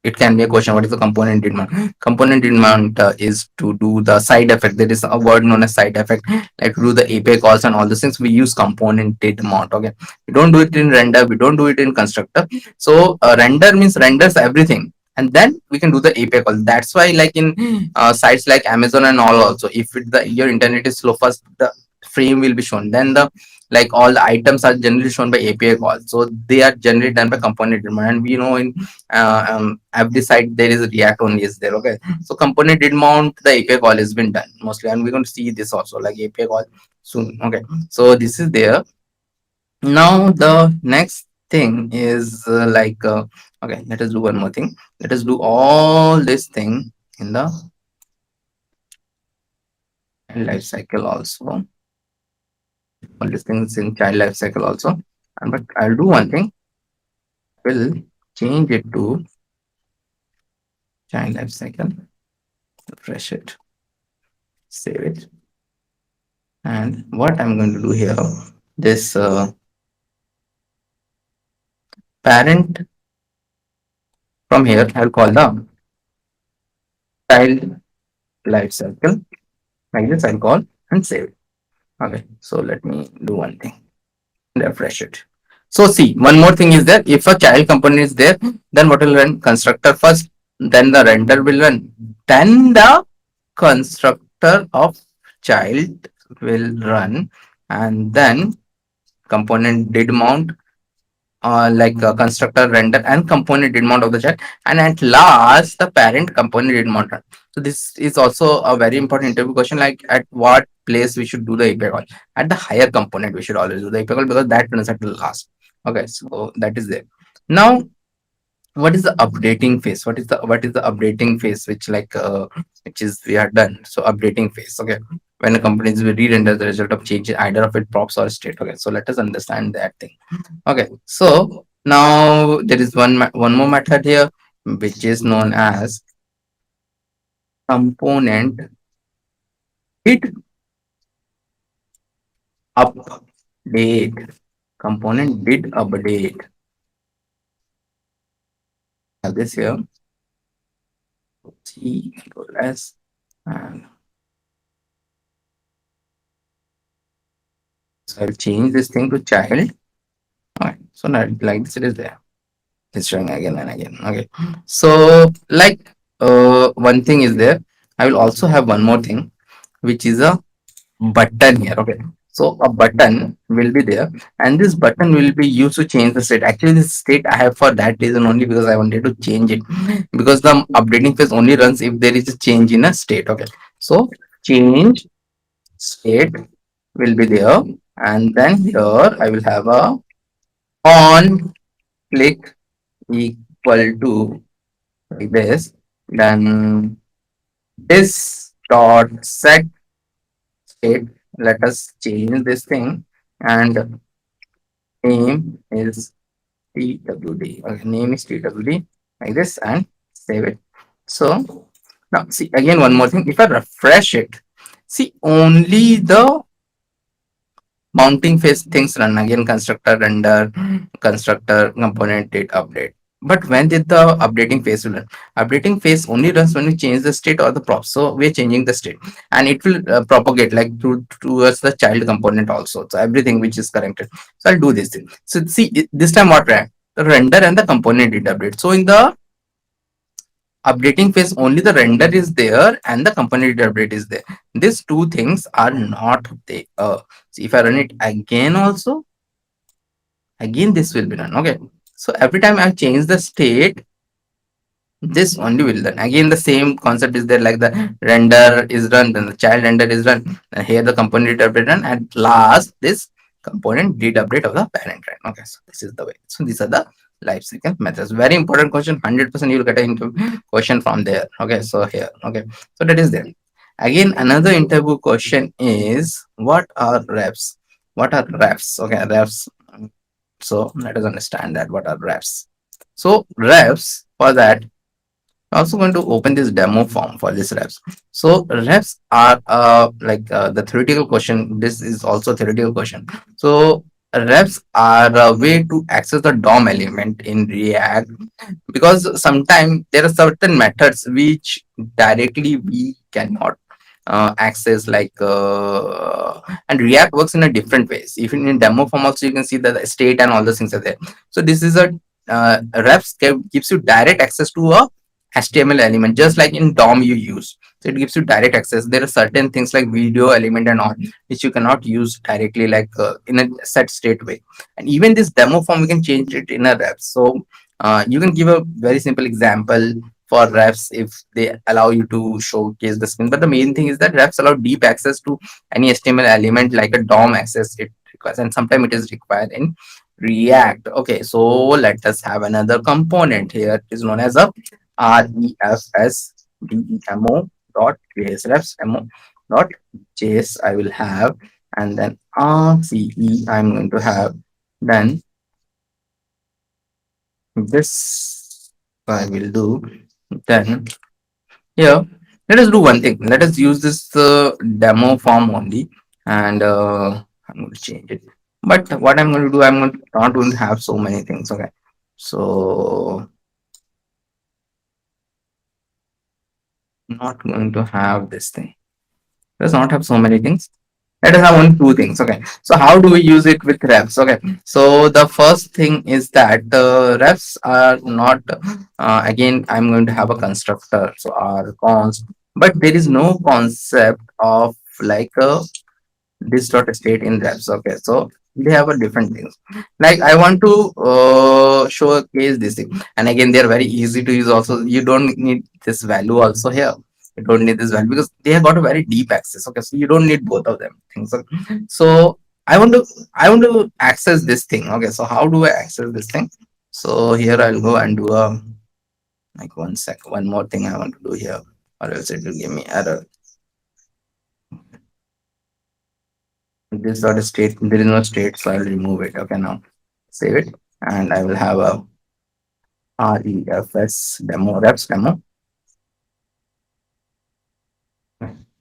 it can be a question: what is the component did mount? Component did mount is to do the side effect. There is a word known as side effect, like to do the API calls and all those things. We use component did mount. Okay, we don't do it in render. We don't do it in constructor. So render means renders everything, and then we can do the API call. That's why, like in sites like Amazon and all, also if your internet is slow, first the frame will be shown, then the like all the items are generally shown by API call. So they are generally done by component did mount, and we know in every site there is a React only is there. Okay, so component did mount, the API call has been done mostly, and we're going to see this also like API call soon. Okay, so this is there. Now the next thing is okay, let us do one more thing. Let us do all this thing in the life cycle also. All these things in child life cycle also. And but I'll do one thing. Will change it to child life cycle. Refresh it. Save it. And what I'm going to do here, this parent from here, I'll call the child life cycle. Like this, I'll call and save it. Okay, so let me do one thing. Refresh it. So see, one more thing is that if a child component is there, then what will run? Constructor first, then the render will run, then the constructor of child will run, and then component did mount, like constructor, render, and component did mount of the child, and at last the parent component did mount run. So this is also a very important interview question, like at what place we should do the API call. At the higher component we should always do the API call, because that runs at the last. Okay, so that is there. Now what is the updating phase? What is the updating phase, which which is we are done? So updating phase. Okay, when a company is re-render the result of change either of it props or state. Okay, so let us understand that thing. Okay, so now there is one more method here, which is known as component did update. Component did update. Have this here. C control S, and so I'll change this thing to child. Alright, so now like this it is there. It's showing again and again. Okay. So like one thing is there. I will also have one more thing, which is a button here. Okay. So a button will be there, and this button will be used to change the state. Actually, this state I have for that reason only, because I wanted to change it, because the updating phase only runs if there is a change in a state. Okay. So change state will be there, and then here I will have a on click equal to like this. Then this dot set state, let us change this thing, and name is twd. Okay, name is twd like this, and save it. So now see again one more thing. If I refresh it, see only the mounting phase things run again, constructor render, constructor component date update. But when did the updating phase will run? Updating phase only runs when we change the state or the prop. So we are changing the state, and it will propagate like towards the child component also. So everything which is connected. So I'll do this thing. So see this time what ran? The render and the component did update. So in the updating phase only the render is there and the component update is there. These two things are not there. See if I run it again also, again this will be done. Okay, so every time I change the state, this only will run. Again the same concept is there, like the render is run, then the child render is run, and here the component did update run, and last this component did update of the parent run. Okay, so this is the way. So these are the life cycle methods. Very important question, 100% you'll get a question from there. Okay, so here. Okay, so that is there. Again another interview question is, what are refs? What are refs? Okay, refs. So let us understand that what are refs. So refs, for that I'm also going to open this demo form for this reps. So reps are the theoretical question. This is also theoretical question. So reps are a way to access the DOM element in React, because sometimes there are certain methods which directly we cannot access, and React works in a different ways. Even in demo form also you can see that the state and all those things are there. So this is a refs gives you direct access to a HTML element, just like in DOM you use. So it gives you direct access. There are certain things like video element and all which you cannot use directly, in a set state way. And even this demo form we can change it in a ref. So you can give a very simple example for refs if they allow you to showcase the screen. But the main thing is that refs allow deep access to any HTML element, like a DOM access it requires, and sometimes it is required in React. Okay, so let us have another component here. It is known as a refs dot js, refs demo dot js I will have, and then rce I'm going to have. Then this I will do. Then here, let us do one thing. Let us use this demo form only, and I'm going to change it. But what I'm going to do, not going to have so many things. Okay, so not going to have this thing. Does not have so many things. Let us have only two things. Okay, so how do we use it with refs? Okay, so the first thing is that refs are not again I'm going to have a constructor, so our const, but there is no concept of like a this dot state in refs. Okay, so they have a different things. Like I want to showcase this thing, and again they are very easy to use also. You don't need this value also here. You don't need this value because they have got a very deep access. Okay, so you don't need both of them things. Okay. So I want to access this thing. Okay, so how do I access this thing? So here I'll go and do a, like, one more thing I want to do here, or else it will give me error. This dot state, there is no state, so I'll remove it. Okay, now save it, and I will have a refs demo, reps demo.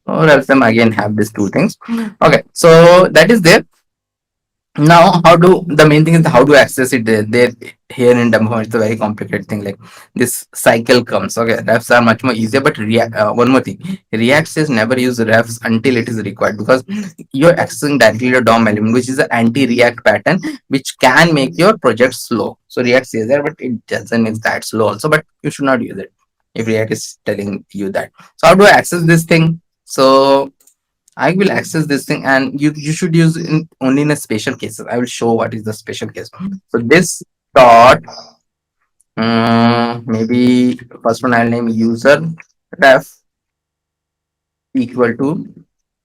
or else them again have these two things. Okay, so that is there. Now how do the main thing is how to access it there here in demo. It's a very complicated thing, like this cycle comes. Okay, refs are much more easier, but react one more thing, react says never use refs until it is required, because you're accessing directly the DOM element, which is an anti-react pattern, which can make your project slow. So react says that, but it doesn't make that slow also, but you should not use it if react is telling you that. So how do I access this thing? So I will access this thing, and you should use in only in a special cases. I will show what is the special case. So this dot, maybe first one I'll name user ref equal to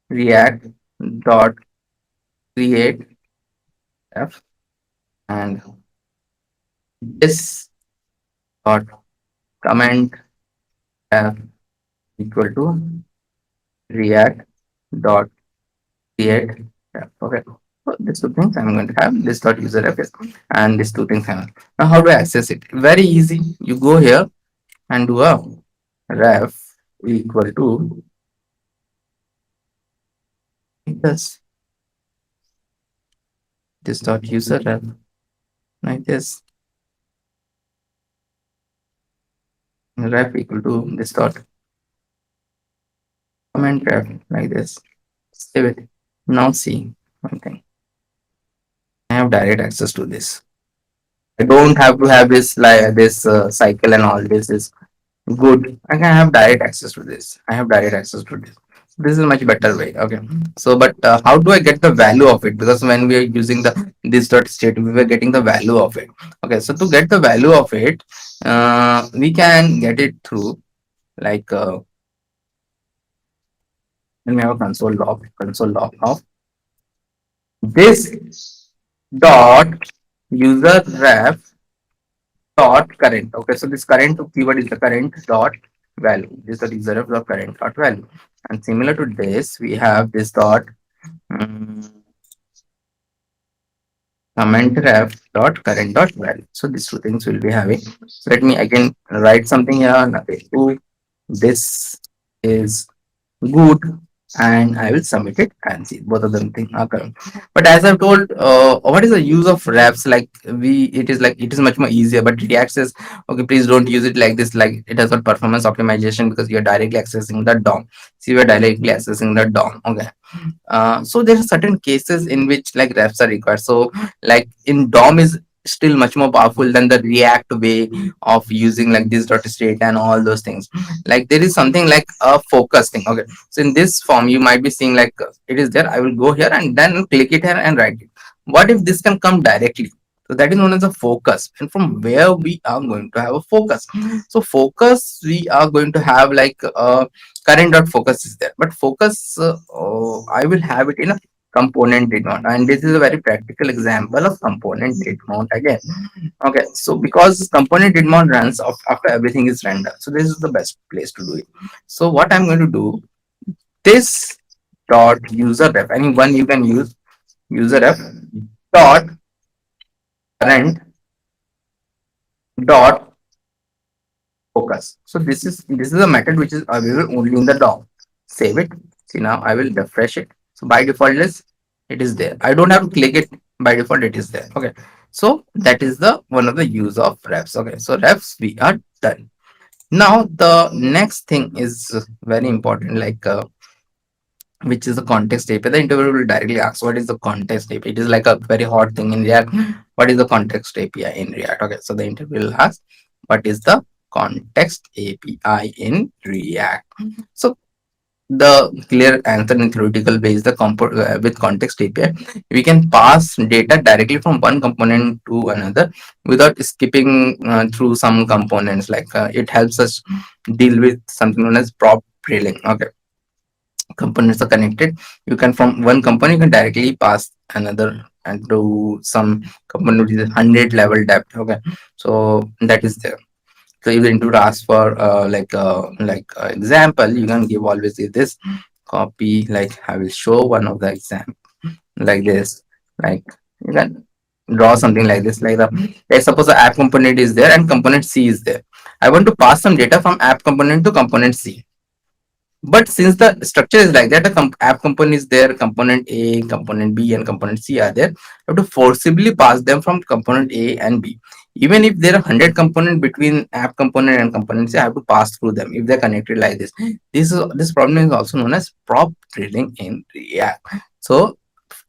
react dot create ref, and this dot comment ref equal to react dot create ref. Okay. So these two things I'm going to have, this dot user ref and these two things. Now how do I access it? Very easy. You go here and do a ref equal to this dot user ref like this, ref equal to this dot comment ref like this. Save it. Now see one thing. I have direct access to this. I don't have to have this like this cycle and all this is good. I can have direct access to this. I have direct access to this. This is a much better way. Okay. So, but how do I get the value of it? Because when we are using the this dot state, we were getting the value of it. Okay. So to get the value of it, we can get it through like when we have a console log of this dot user ref dot current. Okay, so this current keyword is the current dot value. This is the user ref dot current dot value. And similar to this, we have this dot um, comment ref dot current dot value. So these two things will be having. So let me again write something here. Nabendu, this is good, and I will submit it and see both of them thing are correct. But as I've told, what is the use of refs? Like it is much more easier. But React says, okay, please don't use it like this. Like it has got performance optimization because you're directly accessing the DOM. See, we're directly accessing the DOM. Okay. So there are certain cases in which like refs are required. So like in DOM is still much more powerful than the React way of using like this dot state and all those things. Like there is something like a focus thing. Okay, so in this form you might be seeing like it is there. I will go here and then click it here and write it. What if this can come directly? So that is known as a focus, and from where we are going to have a focus. So focus we are going to have like current dot focus is there, but focus I will have it in a component did not, and this is a very practical example of component did not again. Okay, so because component did not runs after everything is rendered, so this is the best place to do it. So what I'm going to do, this dot user ref, any one you can use, user ref dot current dot focus. So this is a method which is available only in the DOM. Save it. See, now I will refresh it. So by default it is there. I don't have to click it. By default it is there. Okay. So that is the one of the use of refs. Okay. So refs we are done. Now the next thing is very important, like which is the context API. The interviewer will directly ask what is the context API. It is like a very hot thing in React. What is the context API in React? Okay, so the interviewer will ask what is the context API in React. So the clear answer in theoretical way is the with context API, we can pass data directly from one component to another without skipping through some components. Like it helps us deal with something known as prop trailing. Okay, components are connected, you can from one component you can directly pass another and do some component which is 100 level depth. Okay, so that is there. So if the interviewer asks for example, you can give always this copy, like I will show one of the example like this. Like you can draw something like this, like the let's suppose the app component is there and component C is there. I want to pass some data from app component to component C. But since the structure is like that, app component is there, component A, component B, and component C are there. You have to forcibly pass them from component A and B. Even if there are 100 component between app component and component C, I have to pass through them if they're connected like this. This problem is also known as prop drilling in React. So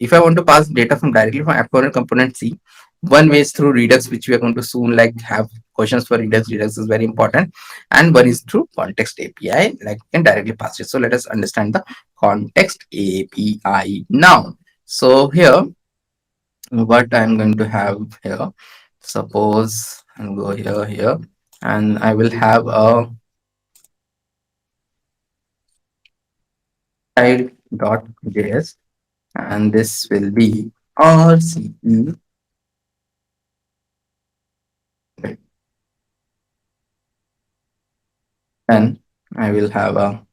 if I want to pass data from directly from app component C, one way is through Redux, which we are going to soon like have questions for Redux. Redux is very important, and one is through context API, like you can directly pass it. So let us understand the context API now. So here, what I'm going to have here, suppose and go here, and I will have a child.js, and this will be RCE. Then I will have a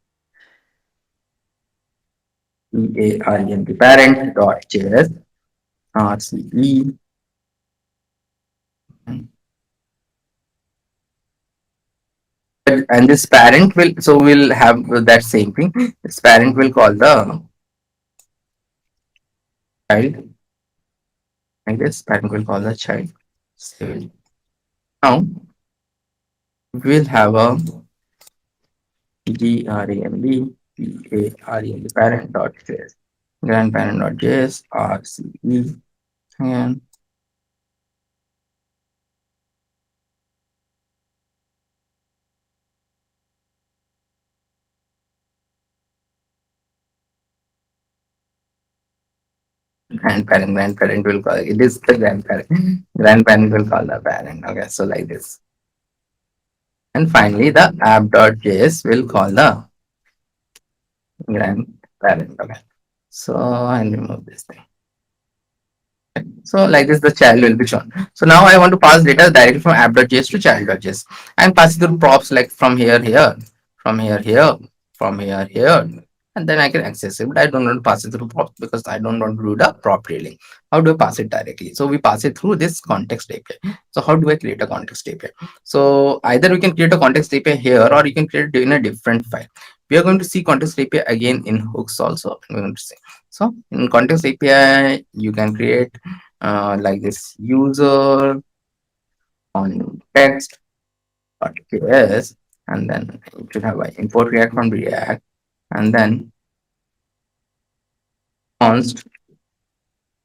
parent.js, RCE. And this parent will, so we'll have that same thing. This parent will call the child, and this parent will call the child. So now we'll have a grand parent.js, grandparent.js, RCE, and grandparent will call it is the grandparent. Grandparent will call the parent. Okay, so like this. And finally, the app.js will call the grandparent. Okay. So I'll remove this thing. So like this, the child will be shown. So now I want to pass data directly from app.js to child.js. I'm passing through props like from here, from here, from here, and then I can access it. But I don't want to pass it through props because I don't want to do the prop trailing. How do I pass it directly? So we pass it through this context API. So how do I create a context API? So either we can create a context API here, or you can create it in a different file. We are going to see context API again in hooks also. We're going to see. So in context API, you can create like this user context.js, and then you should have an import React from React, and then const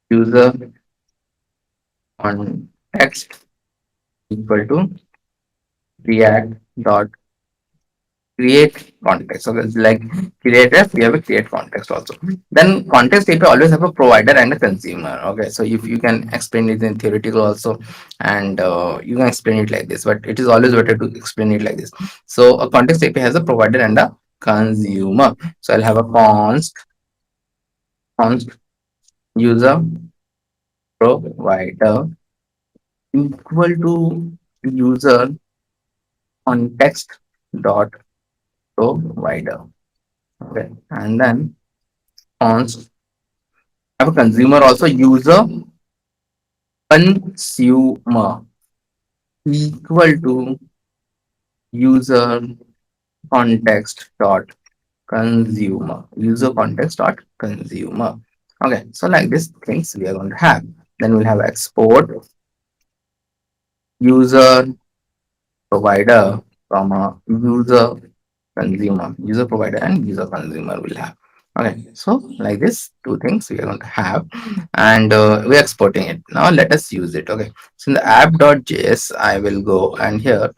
user context equal to React dot create context. So it's like create ref, we have a create context also. Then context API always have a provider and a consumer. Okay, so if you can explain it in theoretical also, and you can explain it like this, but it is always better to explain it like this. So a context API has a provider and a consumer. So I'll have a const user provider equal to user context dot provider. Okay, and then const have a consumer also, user consumer equal to user context dot consumer. Okay, so like this things we are going to have. Then we'll have export user provider from a user provider and user consumer will have. Okay, so like this two things we are going to have, and we're exporting it. Now let us use it. Okay, so in the app.js I will go, and here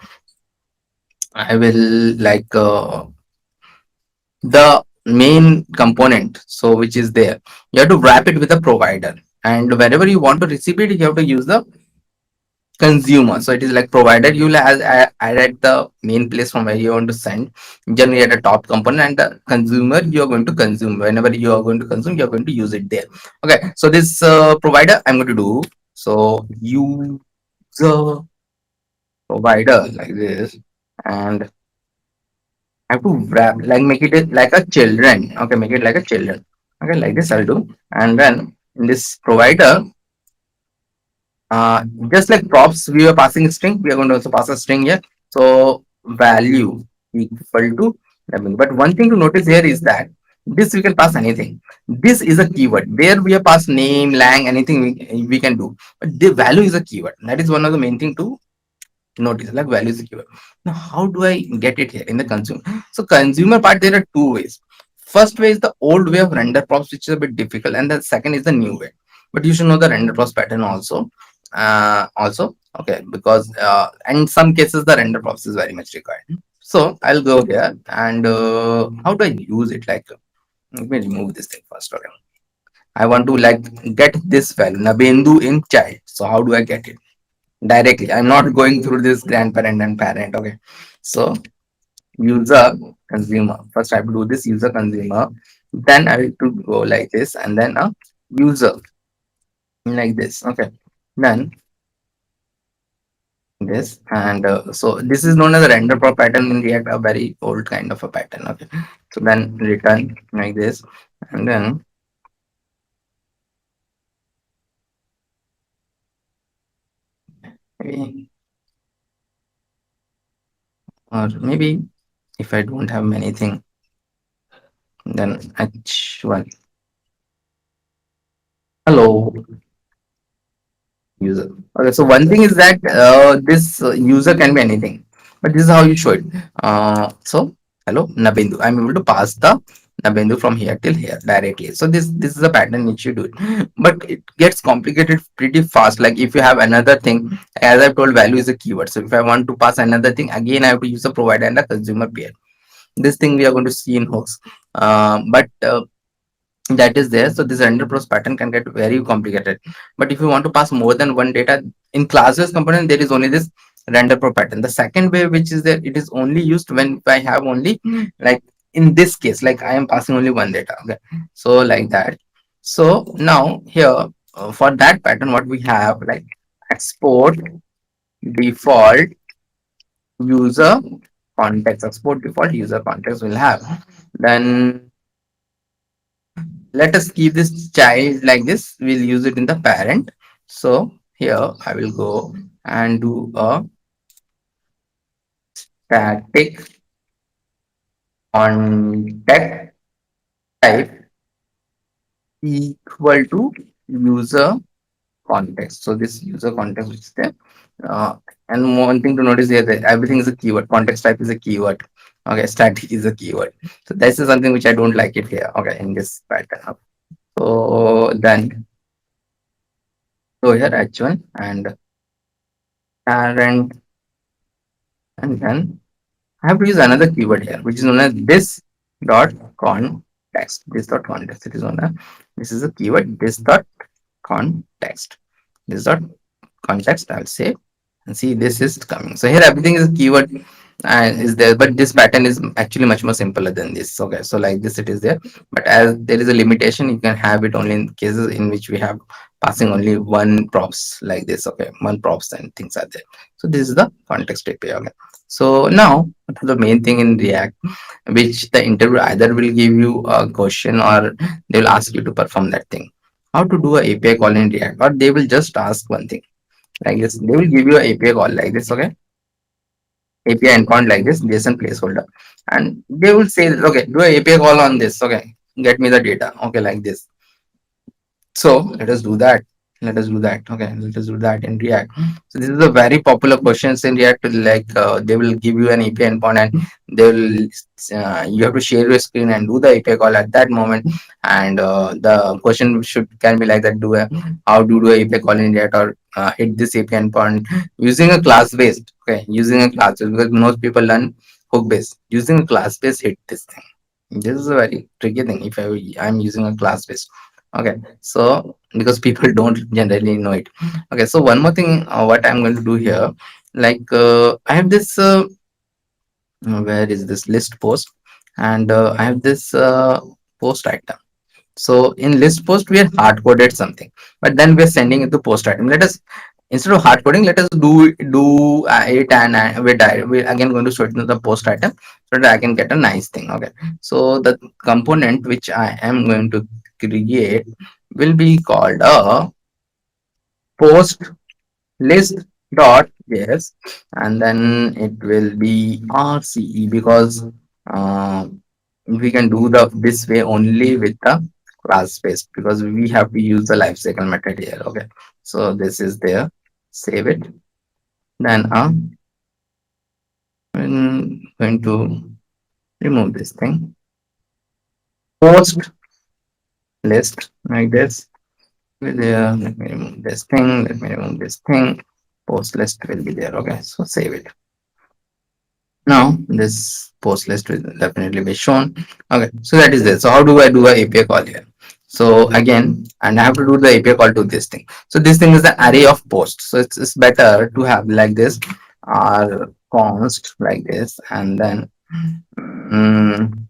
I will like the main component, so which is there, you have to wrap it with a provider, and wherever you want to receive it you have to use the consumer. So it is like provider, you will add at the main place from where you want to send, generally at the top component, and the consumer you are going to consume. Whenever you are going to consume, you are going to use it there. Okay, so this provider I'm going to do, so user provider like this, and I have to wrap, like make it like a children. Okay, make it like a children. Okay, like this I'll do, and then in this provider, uh, just like props, we are passing a string. We are going to also pass a string here. So value equal to But one thing to notice here is that this we can pass anything. This is a keyword. There we have passed name, lang, anything we can do. But the value is a keyword. That is one of the main thing to notice. Like value is a keyword. Now, how do I get it here in the consumer? So consumer part, there are two ways. First way is the old way of render props, which is a bit difficult, and the second is the new way. But you should know the render props pattern also. Okay, because in some cases the render props is very much required. So I'll go here and how do I use it? Like, let me remove this thing first. Okay. I want to like get this value Nabendu in child. So how do I get it? Directly. I'm not going through this grandparent and parent. Okay. So user consumer. First I have to do this user consumer. Then I have to go like this and then a user like this. Okay. Then this and so this is known as a render prop pattern in React, a very old kind of a pattern. Okay. So then return like this and then maybe, or maybe if I don't have many thing, then h1 hello user. Okay, so one thing is that this user can be anything, but this is how you show it. So hello Nabendu, I'm able to pass the Nabendu from here till here directly. So this is a pattern which you do it, but it gets complicated pretty fast. Like if you have another thing, as I've told, value is a keyword. So if I want to pass another thing, again I have to use a provider and a consumer pair. This thing we are going to see in hooks, but that is there. So this render pros pattern can get very complicated, but if you want to pass more than one data in classes component, there is only this render pro pattern. The second way which is there, it is only used when I have only like in this case, like I am passing only one data. Okay, so like that. So now here for that pattern what we have, like export default user context. Export default user context will have, then let us keep this child like this. We'll use it in the parent. So here I will go and do a static context type equal to user context. So this user context which is there. Uh, and one thing to notice here that everything is a keyword. Context type is a keyword. Okay, static is a keyword. So this is something which I don't like it here. Okay, in this pattern. So then go here h1 and parent, and then I have to use another keyword here, which is known as this dot context. This dot context. It is on a, this is a keyword. This dot context. This dot context. I'll say and see this is coming. So here everything is a keyword is there, but this pattern is actually much more simpler than this. Okay, so like this it is there, but as there is a limitation, you can have it only in cases in which we have passing only one props like this. Okay, one props and things are there. So this is the context API. Okay, so now the main thing in React, which the interview either will give you a question or they will ask you to perform that thing. How to do a API call in React, or they will just ask one thing like this. They will give you a API call like this. Okay, API endpoint like this, JSON placeholder, and they will say, okay, do a API call on this. Okay, get me the data. Okay, like this. So let us do that. Let us do that. Okay, let us do that in React. So this is a very popular questions in React. Like they will give you an API endpoint and they will you have to share your screen and do the API call at that moment. And the question should can be like that: how do you do a API call in React, or hit this API endpoint using a class based. Okay, using a class based, because most people learn hook based. Using a class based, hit this thing. This is a very tricky thing. If I'm using a class based. Okay, so because people don't generally know it. Okay, so one more thing what I'm going to do here, like I have this where is this list post, and I have this post item. So in list post we are hard coded something, but then we're sending it to post item. Let us, instead of hard coding, let us do it, and we're again going to show it to the post item so that I can get a nice thing. Okay, so the component which I am going to create will be called a post list dot js, and then it will be RCE, because uh, we can do the this way only with the class space, because we have to use the lifecycle method here. Okay, so this is there. Save it. Then I'm going to remove this thing. Post list like this. There. Let me remove this thing. Let me remove this thing. Post list will be there. Okay, so save it. Now this post list will definitely be shown. Okay, so that is it. So how do I do a API call here? So again, and I have to do the API call to this thing. So this thing is the array of posts. So it's better to have like this, const like this, and then mm,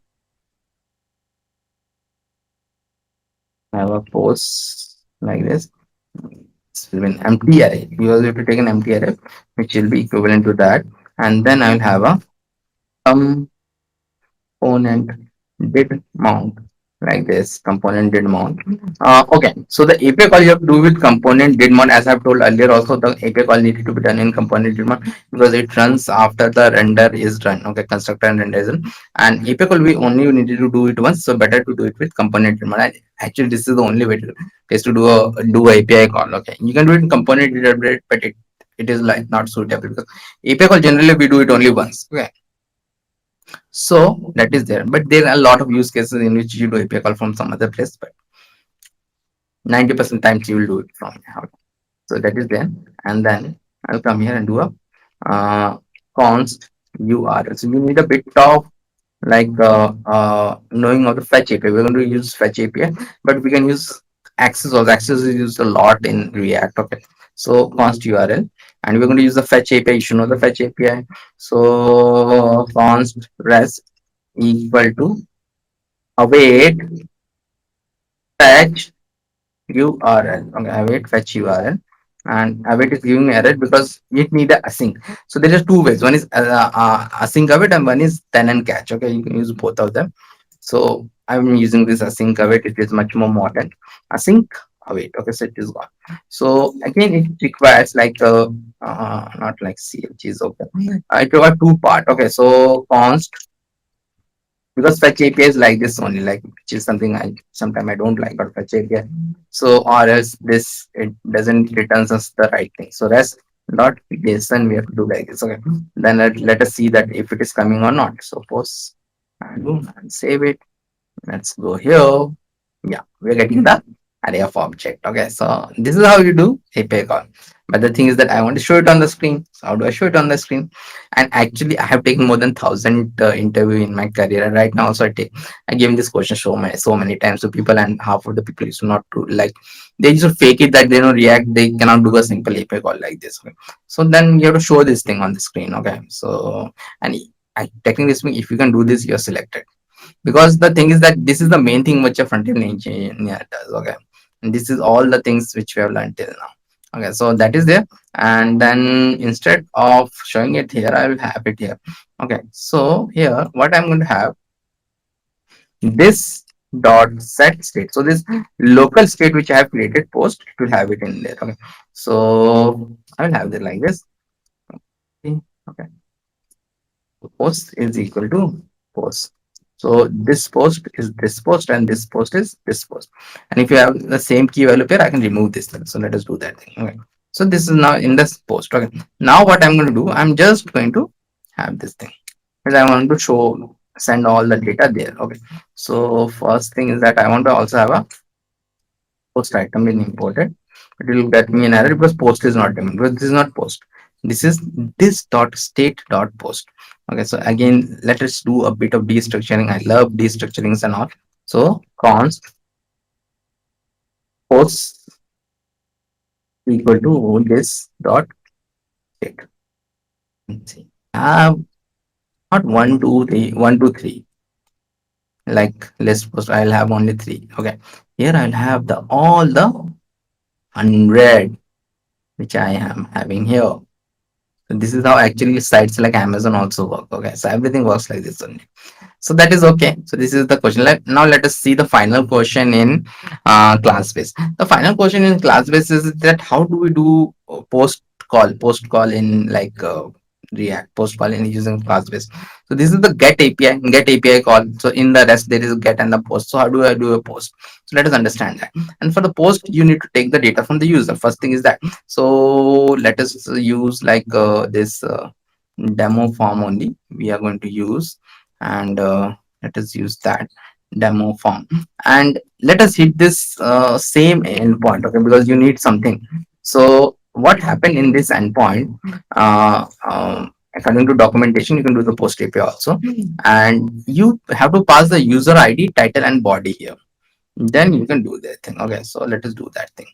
have a post like this. This will be an empty array. You also have to take an empty array, which will be equivalent to that, and then I will have a component did mount like this. Component did mount. Okay, so the API call you have to do with component did mount. As I've told earlier, also the API call needed to be done in component did mount, because it runs after the render is done. Okay, constructor and render is done, and API call we only needed to do it once, so better to do it with component did mount. And actually, this is the only way to is to do a API call. Okay, you can do it in component did update, but it is like not suitable, because API call generally we do it only once. Okay, so that is there, but there are a lot of use cases in which you do API call from some other place, but 90% times you will do it from here. So that is there, and then I'll come here and do a const URL. So you need a bit of like knowing how to fetch API. We're going to use fetch API, but we can use access also. Access is used a lot in React. Okay, so const URL, and we're going to use the fetch API. You should know the fetch API. So const rest equal to await fetch URL. Okay, await fetch URL, and await is giving me error because it need a async. So there are two ways. One is async await, and one is then and catch. Okay, you can use both of them. So I'm using this async await. It is much more modern. Async await. Okay, so it is gone. So again, it requires like not like CLG is okay. It requires two part. Okay, so const, because fetch API is like this only, like which is something I sometimes I don't like about fetch API. So or else this it doesn't returns us the right thing. So rest dot JSON we have to do like this. Okay. Then let us see that if it is coming or not. So post and boom and save it. Let's go here. Yeah, we're getting the array of object. Okay, so this is how you do API call. But the thing is that I want to show it on the screen. So how do I show it on the screen? And actually, I have taken more than 1,000 interview in my career. And right now, so I gave this question so many times to people, and half of the people used to not do like they used to fake it that they know React, they cannot do a simple API call like this. Okay? So then you have to show this thing on the screen. Okay, so and technically speaking, if you can do this, you're selected, because the thing is that this is the main thing which a front-end engineer does. Okay, and this is all the things which we have learned till now. Okay, so that is there, and then instead of showing it here, I will have it here. Okay, so here what I'm going to have, this dot set state. So this local state which I have created post, it will have it in there. Okay, so I will have it like this. Okay, post is equal to post. So this post is this post, and this post is this post. And if you have the same key value pair, I can remove this thing. So let us do that thing. Okay. So this is now in this post. Okay. Now what I'm going to do, I'm just going to have this thing, because I want to send all the data there. Okay. So first thing is that I want to also have a post item being imported. It will get me an error because post is not done, because this is not post. This is this dot state dot post. Okay, so again, let us do a bit of destructuring. I love destructurings and all. So const post equal to this dot state. Let's see. Not one, two, three, one, two, three. Like list post, I'll have only three. Okay. Here I'll have the all the 100 which I am having here. So this is how actually sites like Amazon also work. Okay, so everything works like this only. So that is okay. So this is the question. Now let us see the final question in class base. The final question in class base is that how do we do post call in like React post file and using class base. So this is the get API call. So in the rest there is a get and the post. So how do I do a post? So let us understand that. And for the post, you need to take the data from the user. First thing is that. So let us use like this demo form only. We are going to use, and let us use that demo form, and let us hit this same endpoint. Okay, because you need something. So what happened in this endpoint? According to documentation, you can do the post API also, and you have to pass the user ID, title, and body here. Then you can do that thing. Okay, so let us do that thing.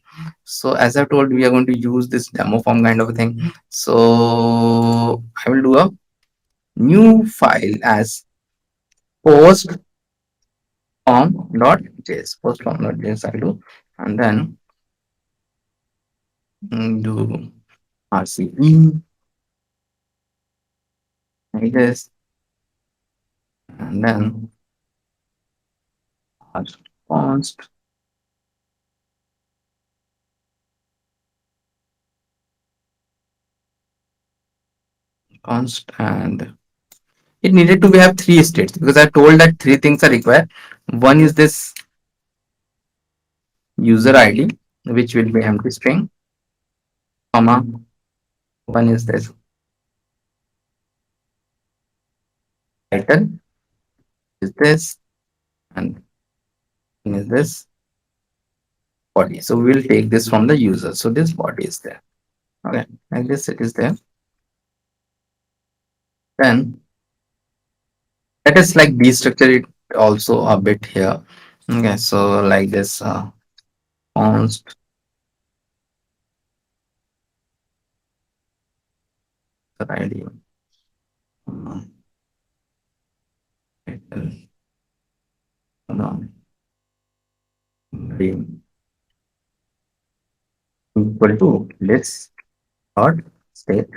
So as I told, we are going to use this demo form kind of a thing. So I will do a new file as post form.js. Post form.js I do, and then do RCE like this, and then const const and it needed to be have three states because I told that three things are required. One is this user ID, which will be empty string, comma. One is this title, is this, and one is this body. So we will take this from the user. So this body is there. Okay, like this it is there. Then let us like destructure it also a bit here. Okay, so like this const ID, title, body equal to list dot state.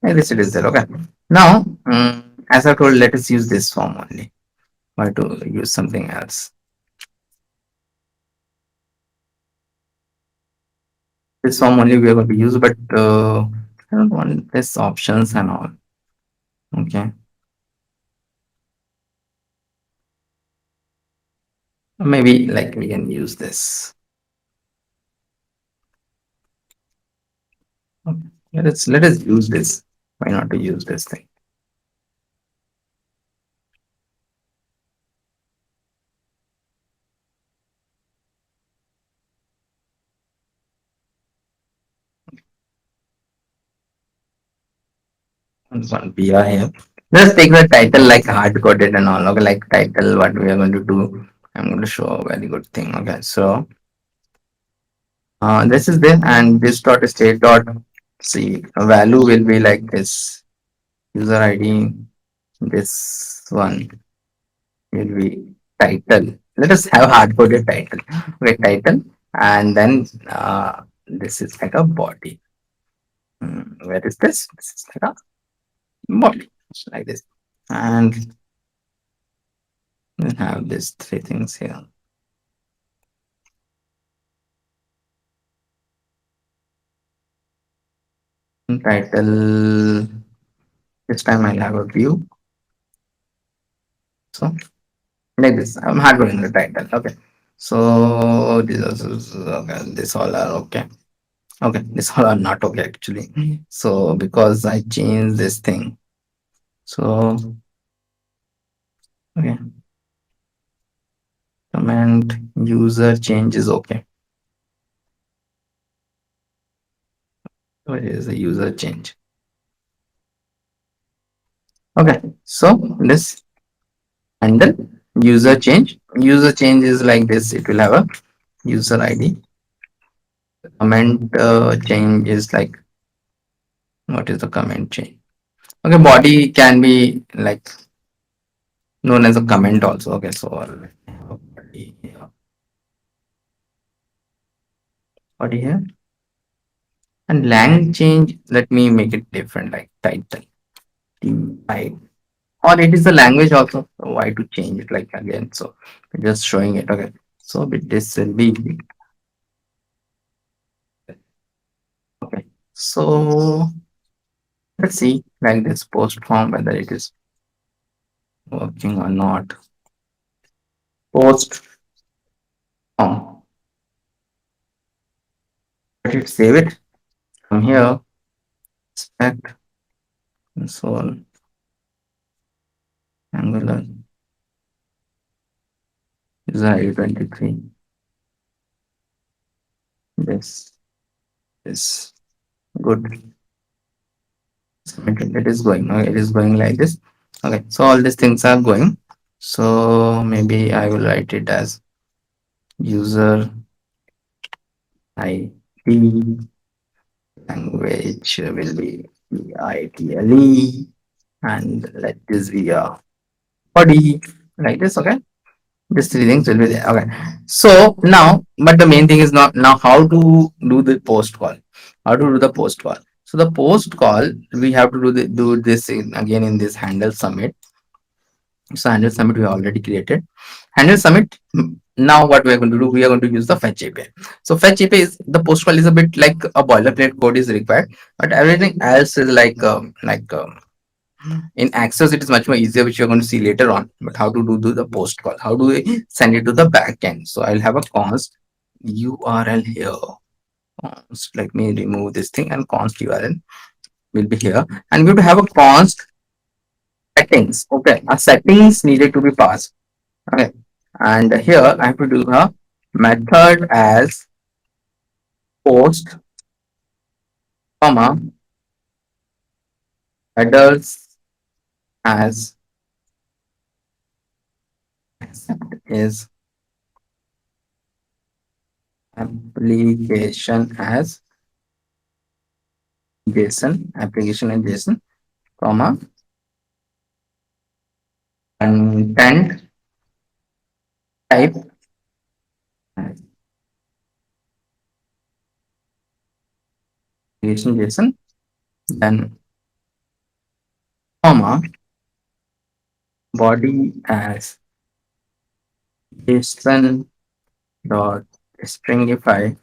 Like this it is there. Okay. Now, as I told, let us use this form only. Why to use something else? This form only we are going to use, but I don't want this options and all. Okay. Maybe like we can use this. Okay. Let us use this. Why not to use this thing? One BR here. Let's take the title like hard coded and all. Okay, like title, what we are going to do. I'm going to show a very good thing. Okay, so this is there, and this dot state dot see value will be like this. User ID, this one will be title. Let us have hard coded title. Okay, title, and then this is like a body. Where is this? This is like a body, like this, and we have these three things here. Title. This time I'll have a view. So like this, I'm hard coding the title. Okay. So this okay. This all are okay. Okay, this all are not okay actually. So because I changed this thing. So okay, command user change is okay. What is the user change? Okay, so this handle user change. User change is like this. It will have a user ID. Comment change is like what is the comment change? Okay, body can be like known as a comment also. Okay, so body here. Body here. And lang change, let me make it different like title. Type. Or it is the language also. So why to change it like again? So just showing it. Okay. So this will be okay. So Let's see like this post form whether it is working or not. Post form. Let it save it. From here, select console Angular user ID 23. This is good. Submitted. It is going. Okay, it is going like this. Okay, so all these things are going. So maybe I will write it as user ID language will be ITLE and let this be a body like this. Okay, these three things will be there. Okay, so now, but the main thing is not now how to do the post call. How to do the post call? So the post call we have to do this again in this handle submit. So handle submit we already created. Handle submit. Now what we are going to do? We are going to use the fetch API. So fetch API is the post call is a bit like a boilerplate code is required, but everything else is like in Access it is much more easier, which you're going to see later on. But how to do the post call? How do we send it to the backend? So I'll have a const URL here. Const, let me remove this thing and const URL will be here. And we will have a const settings. Okay, our settings needed to be passed. Okay, and here I have to do a method as post comma headers as accept is application as JSON application and JSON comma content type as application JSON then comma body as JSON dot stringify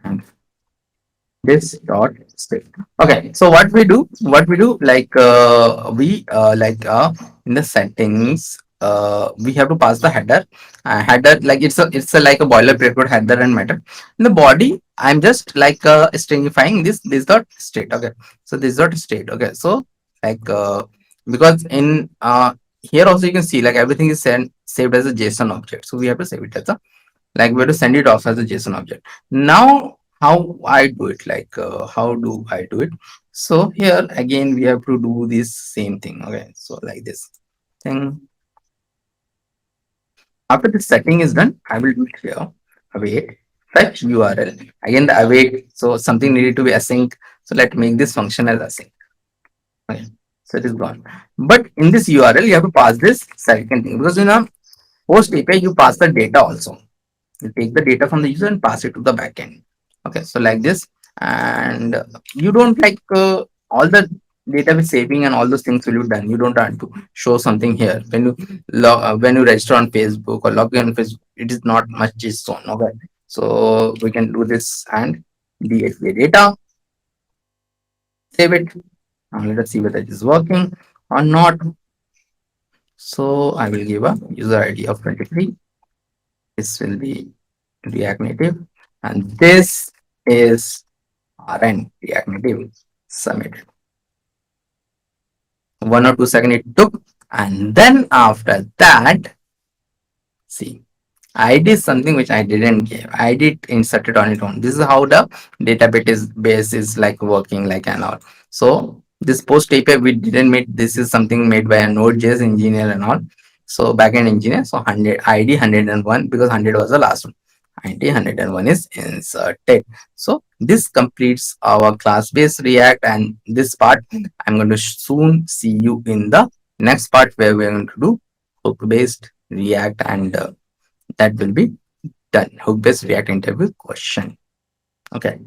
and this dot string. Okay, so what we do like in the settings we have to pass the header like it's a like a boilerplate code header and method. In the body I'm just like stringifying this dot state. Okay, so this dot state. Okay, so like because in here also you can see like everything is saved as a JSON object, so we have to save it as a like we have to send it off as a JSON object. Now how I do it, like how do I do it? So here again we have to do this same thing. Okay, so like this thing. After the setting is done, I will do it here. Await fetch URL. Again the await, so something needed to be async. So let's make this function as async. Okay, so it is gone. But in this URL, you have to pass this second thing because in a post API you pass the data also. You take the data from the user and pass it to the backend. Okay, so like this, and you don't like all the data with saving and all those things will be done. You don't have to show something here when you when you register on Facebook or log in on Facebook. It is not much is shown. Okay, so we can do this and the data, save it. Now let us see whether it is working or not. So I will give a user ID of 23. This will be React Native, and this is RN React Native submitted. 1 or 2 seconds it took, and then after that, see, I did something which I didn't give. I did insert it on its own. This is how the database base is like working like and all. So this post API we didn't make. This is something made by a Node.js engineer and all. So backend engineer. So 100 ID 101 because 100 was the last one. ID 101 is inserted. So this completes our class-based React, and this part I'm going to soon see you in the next part where we're going to do hook-based React and that will be done. Hook based React interview question. Okay.